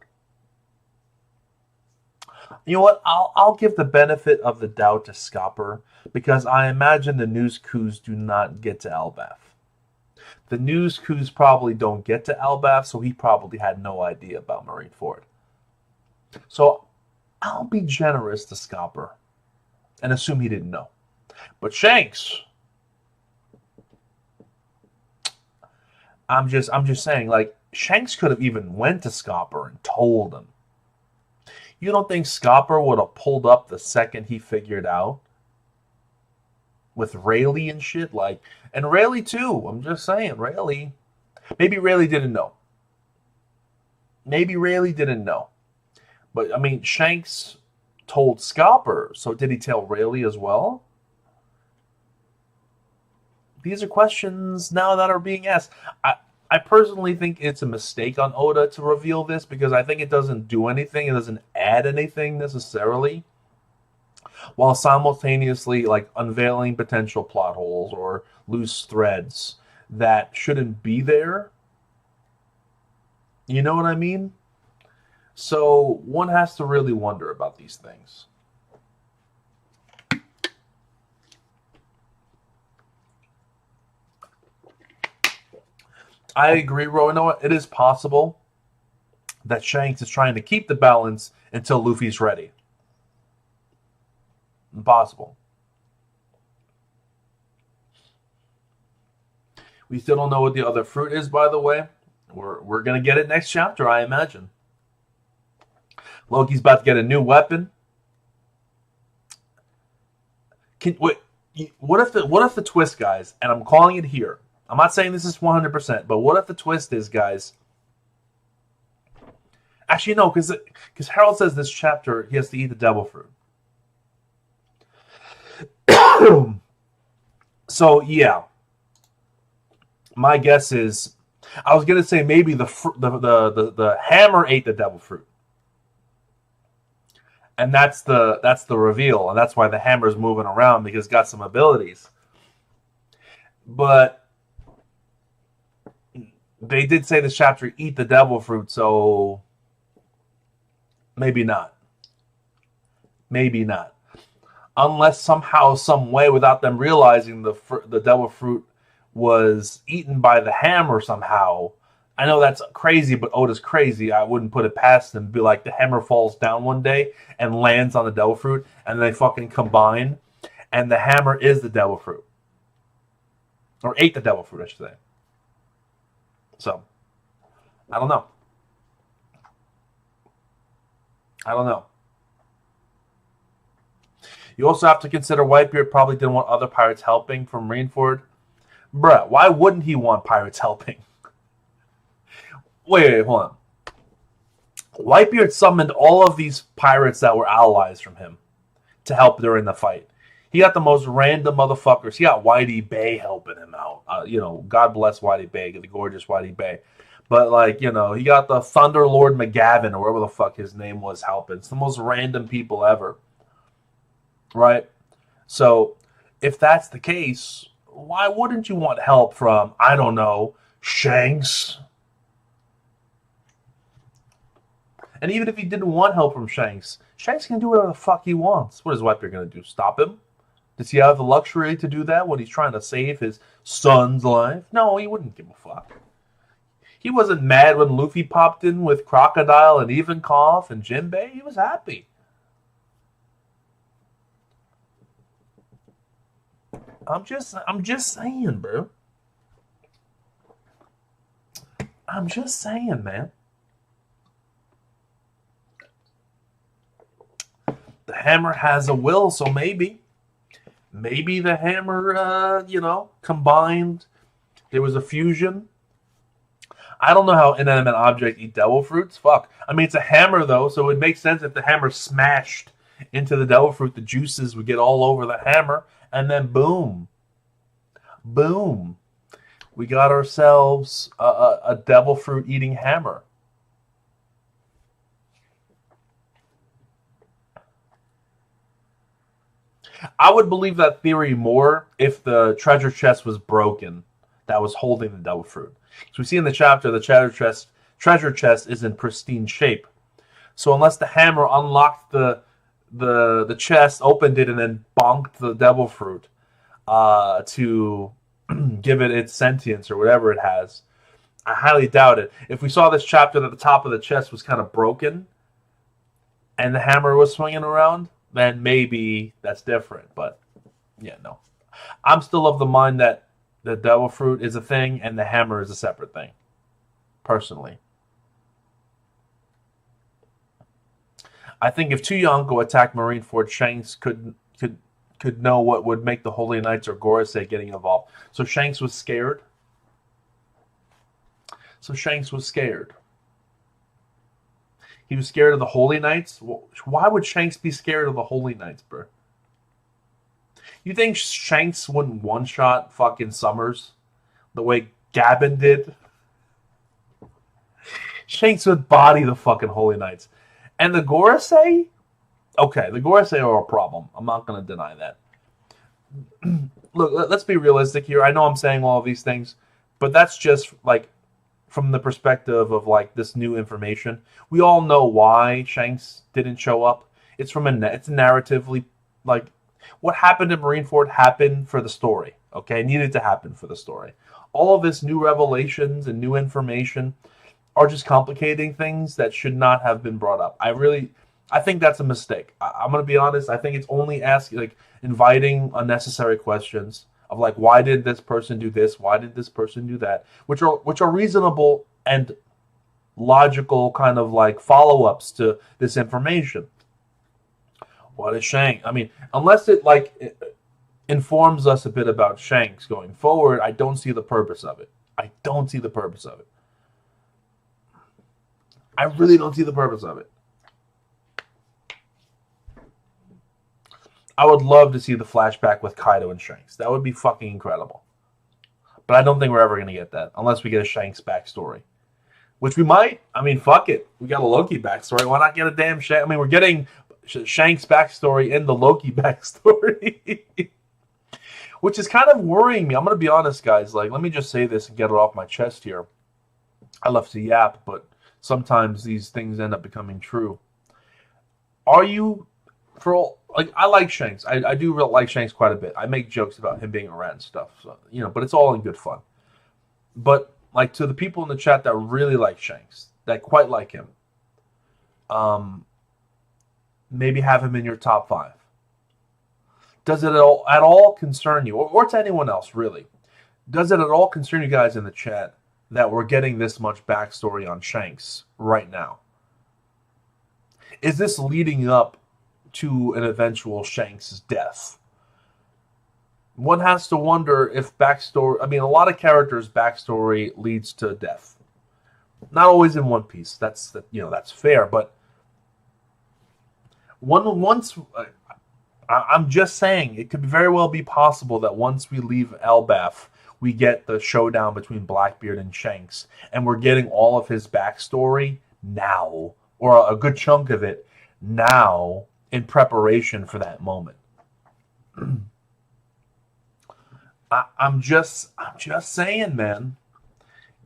You know what? I'll give the benefit of the doubt to Scopper because I imagine the news coups do not get to Elbaf. The news coups probably don't get to Elbaf, so he probably had no idea about Marineford. So I'll be generous to Scopper and assume he didn't know. But Shanks, I'm just saying, like, Shanks could have even went to Scopper and told him. You don't think Scopper would have pulled up the second he figured out? With Rayleigh and shit? Like, and Rayleigh too. I'm just saying, Rayleigh. Maybe Rayleigh didn't know. Maybe Rayleigh didn't know. But, I mean, Shanks told Scopper, so did he tell Rayleigh as well? These are questions now that are being asked. I personally think it's a mistake on Oda to reveal this because I think it doesn't do anything. It doesn't add anything necessarily, while simultaneously like unveiling potential plot holes or loose threads that shouldn't be there. You know what I mean? So one has to really wonder about these things. I agree, Roanoa. It is possible that Shanks is trying to keep the balance until Luffy's ready. Impossible. We still don't know what the other fruit is, by the way. We're going to get it next chapter, I imagine. Loki's about to get a new weapon. What if the twist, guys, and I'm calling it here. I'm not saying this is 100%, but what if the twist is, guys? Actually, no, because Harold says this chapter he has to eat the devil fruit. So yeah, my guess is I was gonna say maybe the hammer ate the devil fruit, and that's the reveal, and that's why the hammer's moving around because it's got some abilities. But they did say this chapter eat the devil fruit, so maybe not. Maybe not. Unless somehow, some way, without them realizing the devil fruit was eaten by the hammer somehow. I know that's crazy, but Oda's crazy. I wouldn't put it past him. Be like the hammer falls down one day and lands on the devil fruit, and they fucking combine, and the hammer is the devil fruit. Or ate the devil fruit, I should say. So, I don't know. I don't know. You also have to consider Whitebeard probably didn't want other pirates helping from Marineford. Bruh, why wouldn't he want pirates helping? Wait, hold on. Whitebeard summoned all of these pirates that were allies from him to help during the fight. He got the most random motherfuckers. He got Whitey Bay helping him out. God bless Whitey Bay, the gorgeous Whitey Bay. But, he got the Thunder Lord McGavin, or whatever the fuck his name was, helping. It's the most random people ever. Right? So, if that's the case, why wouldn't you want help from, I don't know, Shanks? And even if he didn't want help from Shanks, Shanks can do whatever the fuck he wants. What is Whitebeard going to do? Stop him? Does he have the luxury to do that when he's trying to save his son's life? No, he wouldn't give a fuck. He wasn't mad when Luffy popped in with Crocodile and Ivankov and Jinbei. He was happy. I'm just saying, bro. I'm just saying, man. The hammer has a will, so maybe the hammer, combined. There was a fusion. I don't know how inanimate objects eat devil fruits. Fuck. I mean, it's a hammer though, so it would make sense if the hammer smashed into the devil fruit, the juices would get all over the hammer, and then boom, boom, we got ourselves a devil fruit eating hammer. I would believe that theory more if the treasure chest was broken that was holding the devil fruit. So we see in the chapter the treasure chest is in pristine shape. So unless the hammer unlocked the chest, opened it, and then bonked the devil fruit to give it its sentience or whatever it has, I highly doubt it. If we saw this chapter that the top of the chest was kind of broken and the hammer was swinging around, then maybe that's different. But yeah, no. I'm still of the mind that the devil fruit is a thing and the hammer is a separate thing, personally. I think if two Yonko attacked Marineford, Shanks could know what would make the Holy Knights or Gorosei getting involved. So Shanks was scared. He was scared of the Holy Knights? Why would Shanks be scared of the Holy Knights, bro? You think Shanks wouldn't one-shot fucking Summers the way Gabin did? Shanks would body the fucking Holy Knights. And the Gorosei? Okay, the Gorosei are a problem. I'm not going to deny that. Look, let's be realistic here. I know I'm saying all of these things, but that's just, like, from the perspective of, like, this new information. We all know why Shanks didn't show up. It's narratively, like, what happened in Marineford happened for the story, okay? It needed to happen for the story. All of this new revelations and new information are just complicating things that should not have been brought up. I think that's a mistake. I'm going to be honest. I think it's only inviting unnecessary questions of like, why did this person do this? Why did this person do that? Which are reasonable and logical kind of like follow-ups to this information. What is Shanks? I mean, unless it informs us a bit about Shanks going forward, I don't see the purpose of it. I really don't see the purpose of it. I would love to see the flashback with Kaido and Shanks. That would be fucking incredible. But I don't think we're ever going to get that unless we get a Shanks backstory. Which we might. I mean, fuck it. We got a Loki backstory. Why not get a damn Shanks? I mean, we're getting Shanks backstory in the Loki backstory. Which is kind of worrying me. I'm going to be honest, guys. Like, let me just say this and get it off my chest here. I love to yap, but sometimes these things end up becoming true. Are you, I like Shanks. I do like Shanks quite a bit. I make jokes about him being a rat and stuff, so, but it's all in good fun. But, like, to the people in the chat that really like Shanks, that quite like him, maybe have him in your top 5. Does it at all concern you, or to anyone else, really? Does it at all concern you guys in the chat that we're getting this much backstory on Shanks right now? Is this leading up to an eventual Shanks' death? One has to wonder if backstory... I mean, a lot of characters' backstory leads to death. Not always in One Piece. That's fair, but I'm just saying, it could very well be possible that once we leave Elbaf, we get the showdown between Blackbeard and Shanks, and we're getting all of his backstory now, or a good chunk of it now, in preparation for that moment. I'm just saying, man.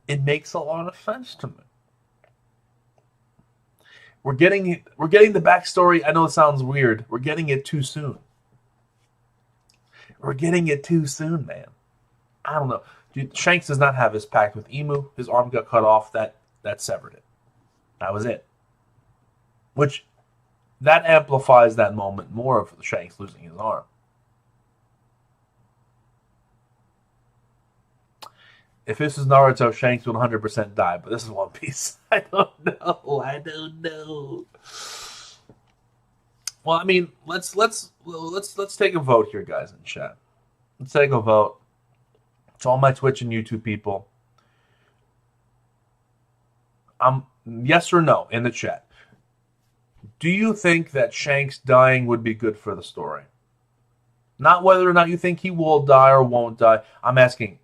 It makes a lot of sense to me. We're getting the backstory. I know it sounds weird. We're getting it too soon. Man. I don't know. Dude, Shanks does not have his pact with Emu. His arm got cut off. That severed it. That was it. Which, that amplifies that moment more of Shanks losing his arm. If this was Naruto, Shanks would 100% die, but this is One Piece. I don't know. I don't know. Well, I mean, let's take a vote here, guys, in chat. Let's take a vote. To all my Twitch and YouTube people, yes or no in the chat. Do you think that Shanks dying would be good for the story? Not whether or not you think he will die or won't die. I'm asking,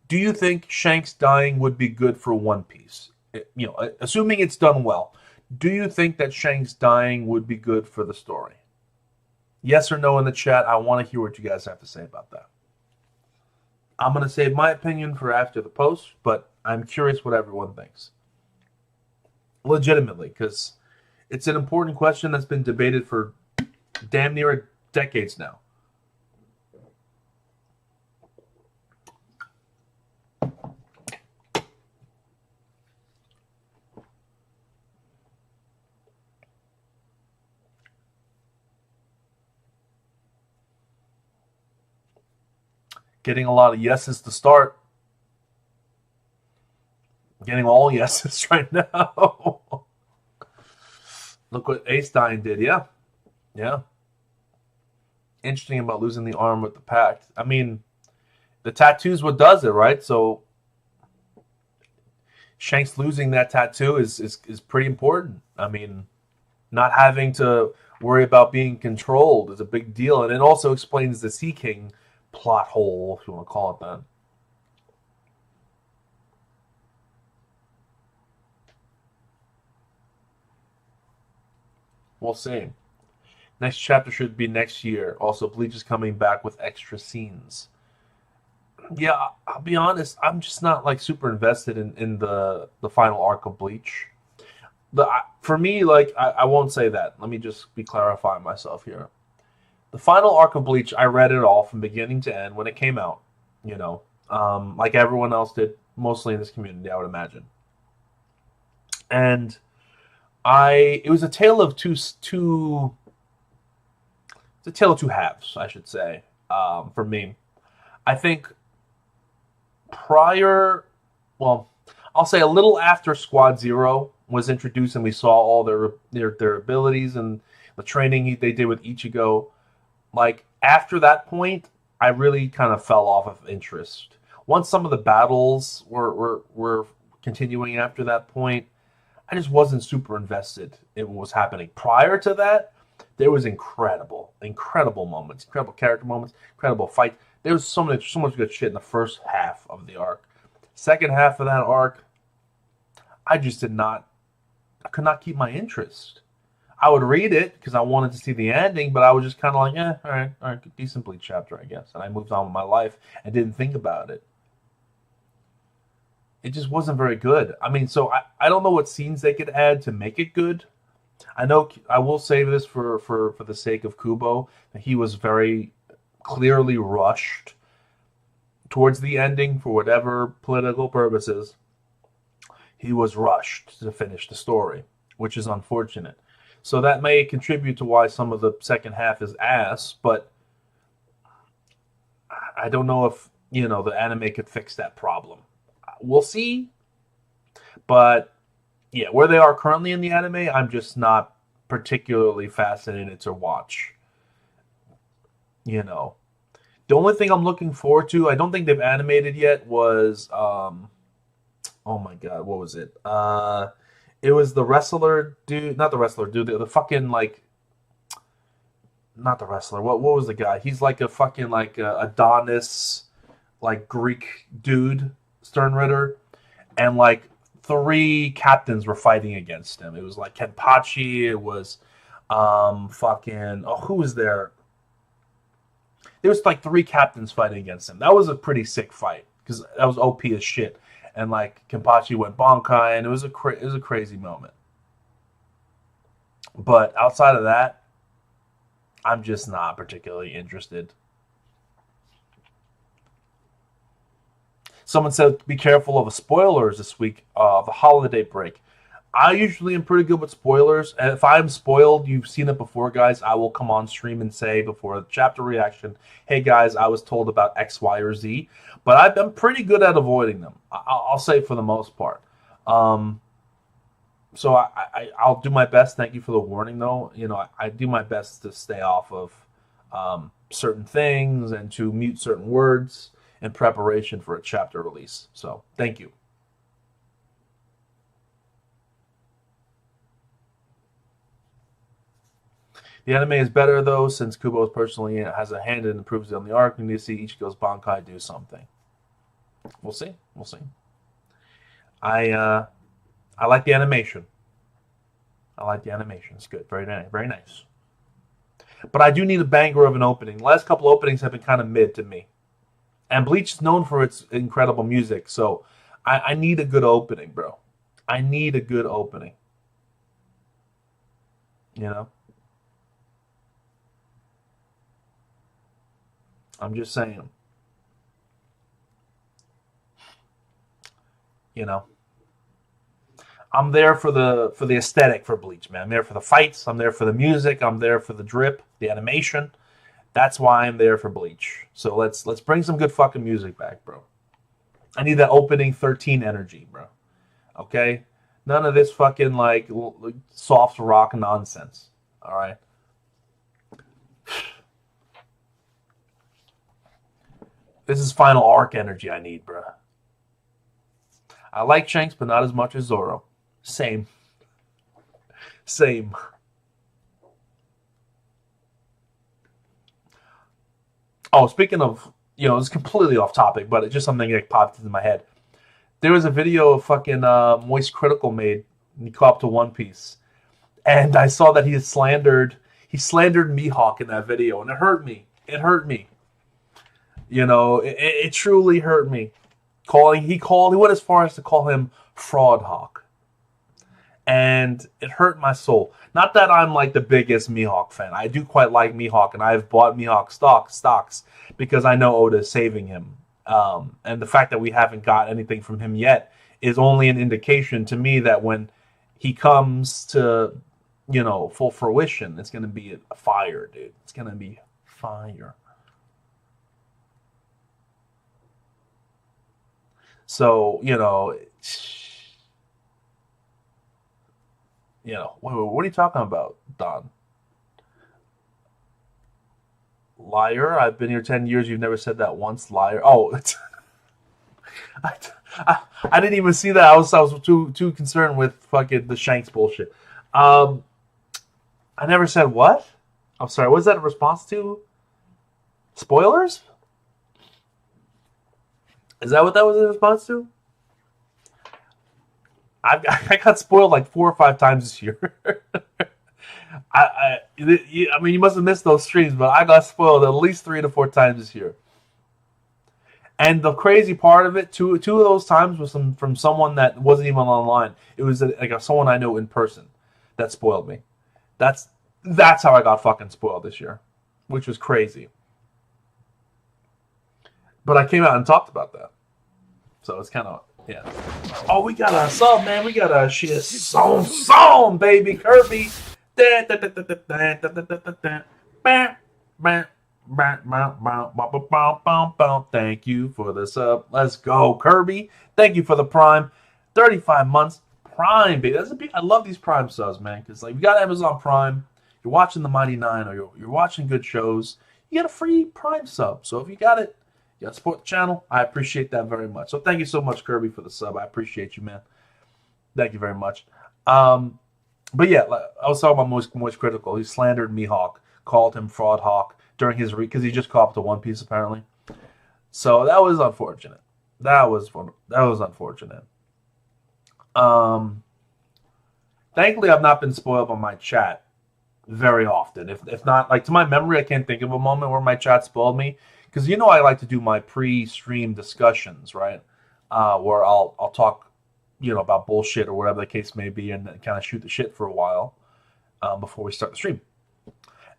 do you think Shanks dying would be good for One Piece? You know, assuming it's done well, do you think that Shanks dying would be good for the story? Yes or no in the chat. I want to hear what you guys have to say about that. I'm going to save my opinion for after the post, but I'm curious what everyone thinks. Legitimately, because it's an important question that's been debated for damn near decades now. Getting a lot of yeses to start. Getting all yeses right now. Look what Ace Dying did. Yeah. Interesting about losing the arm with the pact. I mean, the tattoo's what does it, right? So Shanks losing that tattoo is pretty important. I mean, not having to worry about being controlled is a big deal. And it also explains the Sea King plot hole, if you want to call it that. We'll see. Next chapter should be next year. Also, Bleach is coming back with extra scenes. Yeah, I'll be honest. I'm just not like super invested in the final arc of Bleach. For me, like I won't say that. Let me just be clarifying myself here. The final arc of Bleach, I read it all from beginning to end when it came out. You know, like everyone else did, mostly in this community, I would imagine. And it was a tale of two halves, I should say, for me. I think I'll say a little after Squad Zero was introduced and we saw all their abilities and the training they did with Ichigo. Like, after that point, I really kind of fell off of interest. Once some of the battles were continuing after that point, I just wasn't super invested in what was happening. Prior to that, there was incredible moments, incredible character moments, incredible fight. There was so much good shit in the first half of the arc. Second half of that arc, I could not keep my interest. I would read it because I wanted to see the ending, but I was just kind of like, all right, decent Bleach chapter, I guess. And I moved on with my life and didn't think about it. It just wasn't very good. I mean, so I don't know what scenes they could add to make it good. I know I will say this for the sake of Kubo, that he was very clearly rushed towards the ending for whatever political purposes. He was rushed to finish the story, which is unfortunate. So that may contribute to why some of the second half is ass, but I don't know if, the anime could fix that problem. We'll see. But yeah, where they are currently in the anime, I'm just not particularly fascinated to watch. The only thing I'm looking forward to, I don't think they've animated yet, was oh my god, what was it? It was the wrestler dude, not the wrestler dude, the fucking like, not the wrestler. What was the guy? He's like a fucking like Adonis, like Greek dude, Sternritter, and like 3 captains were fighting against him. It was like Kenpachi. It was who was there? There was like 3 captains fighting against him. That was a pretty sick fight because that was OP as shit. And like Kenpachi went Bankai, and it was a crazy moment. But outside of that, I'm just not particularly interested. Someone said, be careful of spoilers this week, the holiday break. I usually am pretty good with spoilers. And if I'm spoiled, you've seen it before, guys, I will come on stream and say before the chapter reaction, hey, guys, I was told about X, Y, or Z. But I'm pretty good at avoiding them. I'll say for the most part. So I'll do my best. Thank you for the warning, though. I do my best to stay off of certain things and to mute certain words in preparation for a chapter release. So thank you. The anime is better, though, since Kubo personally has a hand and improves it on the arc. We need to see Ichigo's Bankai do something. We'll see. I like the animation. It's good. Very nice. Very nice. But I do need a banger of an opening. The last couple openings have been kind of mid to me. And Bleach is known for its incredible music, so I need a good opening, bro. I need a good opening. I'm just saying. I'm there for the aesthetic for Bleach, man. I'm there for the fights. I'm there for the music. I'm there for the drip, the animation. That's why I'm there for Bleach. So let's bring some good fucking music back, bro. I need that opening 13 energy, bro. Okay? None of this fucking like soft rock nonsense. All right? This is final arc energy I need, bro. I like Shanks, but not as much as Zoro. Same. Oh, speaking of, it's completely off topic, but it's just something that popped into my head. There was a video of fucking Moist Critical made, and he co-op to One Piece. And I saw that he slandered Mihawk in that video, and it hurt me. It truly hurt me. He went as far as to call him Fraud Hawk. And it hurt my soul. Not that I'm like the biggest Mihawk fan. I do quite like Mihawk, and I've bought Mihawk stocks because I know Oda is saving him. And the fact that we haven't got anything from him yet is only an indication to me that when he comes to, full fruition, it's going to be a fire, dude. It's going to be fire. So, what are you talking about, Don? Liar? I've been here 10 years. You've never said that once. Liar. Oh, I didn't even see that. I was too concerned with fucking the Shanks bullshit. I never said what? I'm sorry. Was that a response to spoilers? Is that what that was in response to? I got spoiled like 4 or 5 times this year. I mean, you must have missed those streams, but I got spoiled at least 3 to 4 times this year. And the crazy part of it, two of those times was from someone that wasn't even online. It was someone I know in person that spoiled me. That's how I got fucking spoiled this year, which was crazy. But I came out and talked about that. So it's kind of, yeah. Oh, we got a sub, man. We got a shit song, baby. Kirby. Thank you for the sub. Let's go, Kirby. Thank you for the Prime. 35 months. Prime, baby. I love these Prime subs, man. Because like, you got Amazon Prime. You're watching the Mighty Nine, or you're watching good shows. You get a free Prime sub. So if you got it, you gotta support the channel. I appreciate that very much. So thank you so much, Kirby, for the sub. I appreciate you, man. Thank you very much. But yeah, I was talking about Moist Critical. He slandered Mihawk, called him Fraud Hawk during his because he just caught up to One Piece apparently. So that was unfortunate. That was unfortunate. Thankfully, I've not been spoiled by my chat very often. If not, like to my memory, I can't think of a moment where my chat spoiled me. Because I like to do my pre-stream discussions, right? Where I'll talk, about bullshit or whatever the case may be, and then kind of shoot the shit for a while before we start the stream.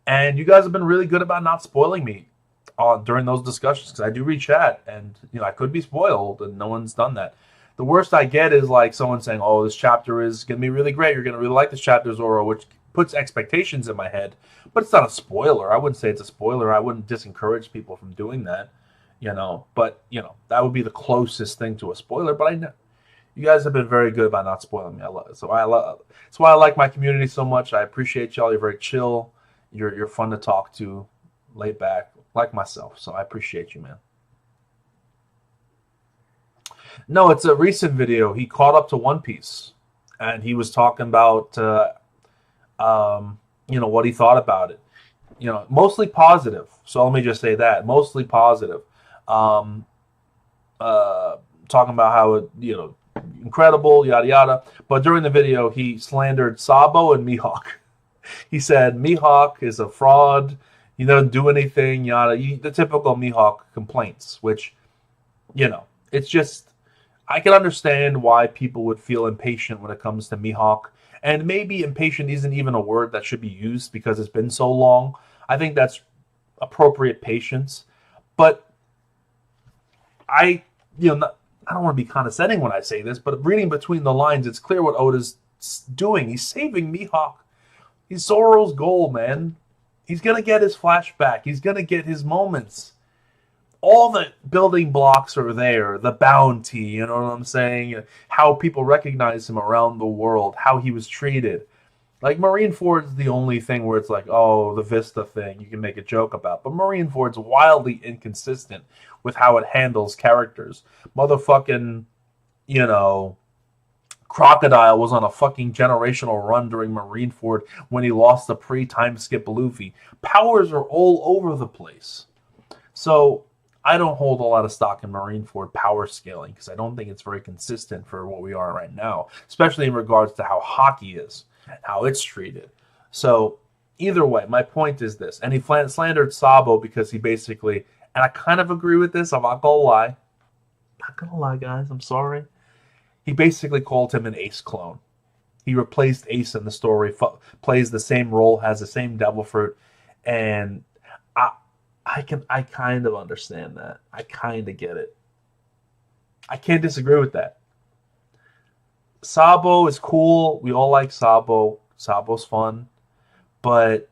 And you guys have been really good about not spoiling me during those discussions, because I do read chat, and I could be spoiled, and no one's done that. The worst I get is like someone saying, "Oh, this chapter is going to be really great. You're going to really like this chapter, Zoro," which puts expectations in my head. But it's not a spoiler. I wouldn't say it's a spoiler. I wouldn't discourage people from doing that, But that would be the closest thing to a spoiler. But I know you guys have been very good about not spoiling me. I love it. That's why I like my community so much. I appreciate y'all. You're very chill. You're fun to talk to, laid back, like myself. So I appreciate you, man. No, it's a recent video. He caught up to One Piece, and he was talking about, what he thought about it. Mostly positive. So let me just say that, mostly positive. Talking about how it, incredible, yada yada. But during the video, he slandered Sabo and Mihawk. He said Mihawk is a fraud. He doesn't do anything, yada. The typical Mihawk complaints, which, it's just, I can understand why people would feel impatient when it comes to Mihawk. And maybe impatient isn't even a word that should be used because it's been so long. I think that's appropriate patience. But I don't want to be condescending when I say this, but reading between the lines, it's clear what Oda's doing. He's saving Mihawk. He's Zoro's goal, man. He's going to get his flashback. He's going to get his moments. All the building blocks are there. The bounty, you know what I'm saying? How people recognize him around the world. How he was treated. Like, Marineford's the only thing where it's like, oh, the Vista thing you can make a joke about. But Marineford's wildly inconsistent with how it handles characters. Motherfucking, Crocodile was on a fucking generational run during Marineford when he lost the pre-time skip Luffy. Powers are all over the place. So I don't hold a lot of stock in Marineford power scaling because I don't think it's very consistent for what we are right now, especially in regards to how hockey is, how it's treated. So either way, my point is this. And he slandered Sabo because he basically, and I kind of agree with this, I'm not going to lie. Not going to lie, guys, I'm sorry. He basically called him an Ace clone. He replaced Ace in the story, plays the same role, has the same devil fruit, and I kind of understand that. I kind of get it. I can't disagree with that. Sabo is cool. We all like Sabo. Sabo's fun. But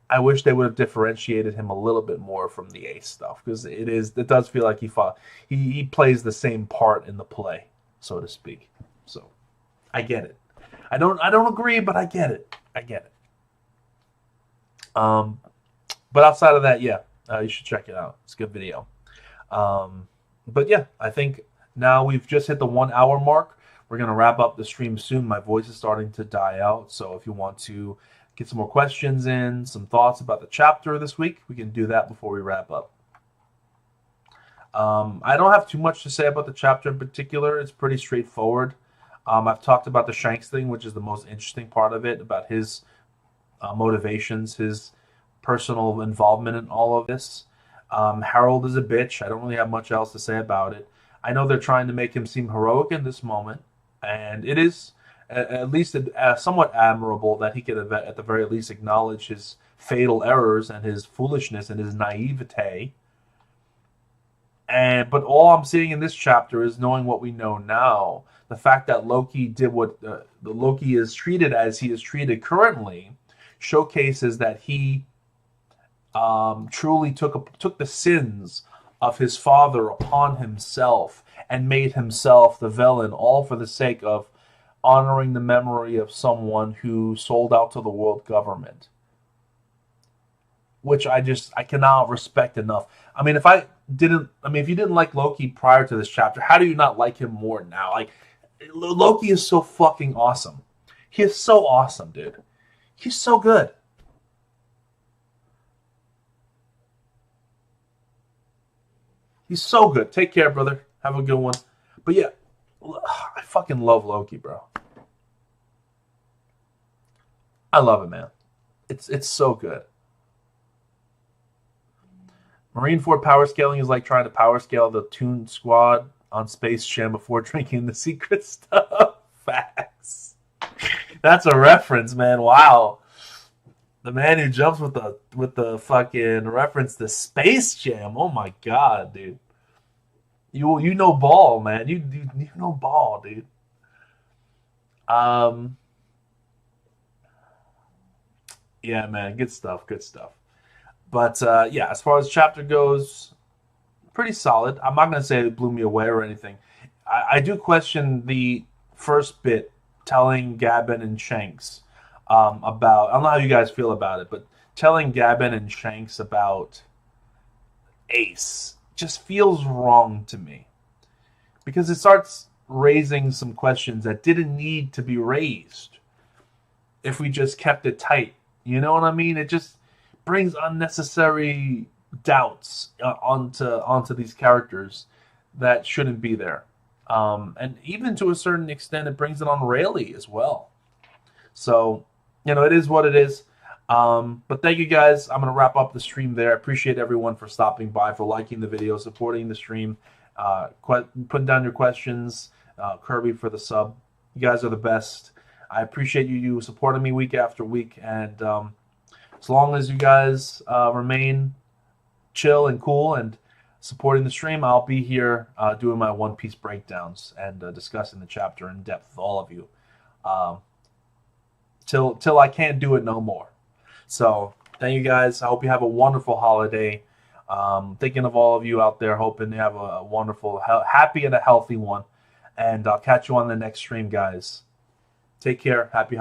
I wish they would have differentiated him a little bit more from the Ace stuff, because it does feel like he plays the same part in the play, so to speak. So I get it. I don't agree, but I get it. But outside of that, yeah, you should check it out. It's a good video. But yeah, I think now we've just hit the 1 hour mark. We're going to wrap up the stream soon. My voice is starting to die out. So if you want to get some more questions in, some thoughts about the chapter this week, we can do that before we wrap up. I don't have too much to say about the chapter in particular. It's pretty straightforward. I've talked about the Shanks thing, which is the most interesting part of it, about his motivations, his personal involvement in all of this. Harold is a bitch. I don't really have much else to say about it. I know they're trying to make him seem heroic in this moment, and it is at least somewhat admirable that he could have, at the very least, acknowledge his fatal errors and his foolishness and his naivete. But all I'm seeing in this chapter is knowing what we know now. The fact that Loki did what the Loki is treated as he is treated currently showcases that he truly took the sins of his father upon himself and made himself the villain, all for the sake of honoring the memory of someone who sold out to the world government. Which I cannot respect enough. I mean, if you didn't like Loki prior to this chapter, how do you not like him more now? Like, Loki is so fucking awesome. He is so awesome, dude. He's so good. He's so good. Take care, brother. Have a good one. But yeah, I fucking love Loki, bro. I love it, man. It's so good. Marineford power scaling is like trying to power scale the Toon Squad on Space Jam before drinking the secret stuff. Facts. That's a reference, man. Wow. The man who jumps with the fucking reference to Space Jam. Oh my god, dude. You know ball, man. You know ball, dude. Um, yeah, man. Good stuff. Good stuff. But yeah, as far as chapter goes, pretty solid. I'm not gonna say it blew me away or anything. I do question the first bit telling Gabin and Shanks about. I don't know how you guys feel about it, but telling Gabin and Shanks about Ace just feels wrong to me because it starts raising some questions that didn't need to be raised if we just kept it tight. You know what I mean? It just brings unnecessary doubts onto these characters that shouldn't be there. And even to a certain extent, it brings it on Rayleigh as well. So, it is what it is. But thank you guys. I'm going to wrap up the stream there. I appreciate everyone for stopping by, for liking the video, supporting the stream, putting down your questions. Kirby for the sub. You guys are the best. I appreciate you supporting me week after week. And as long as you guys remain chill and cool and supporting the stream, I'll be here doing my One Piece breakdowns and discussing the chapter in depth with all of you. Till I can't do it no more. So thank you guys. I hope you have a wonderful holiday. Thinking of all of you out there, hoping you have a wonderful, happy, and a healthy one. And I'll catch you on the next stream, guys. Take care. Happy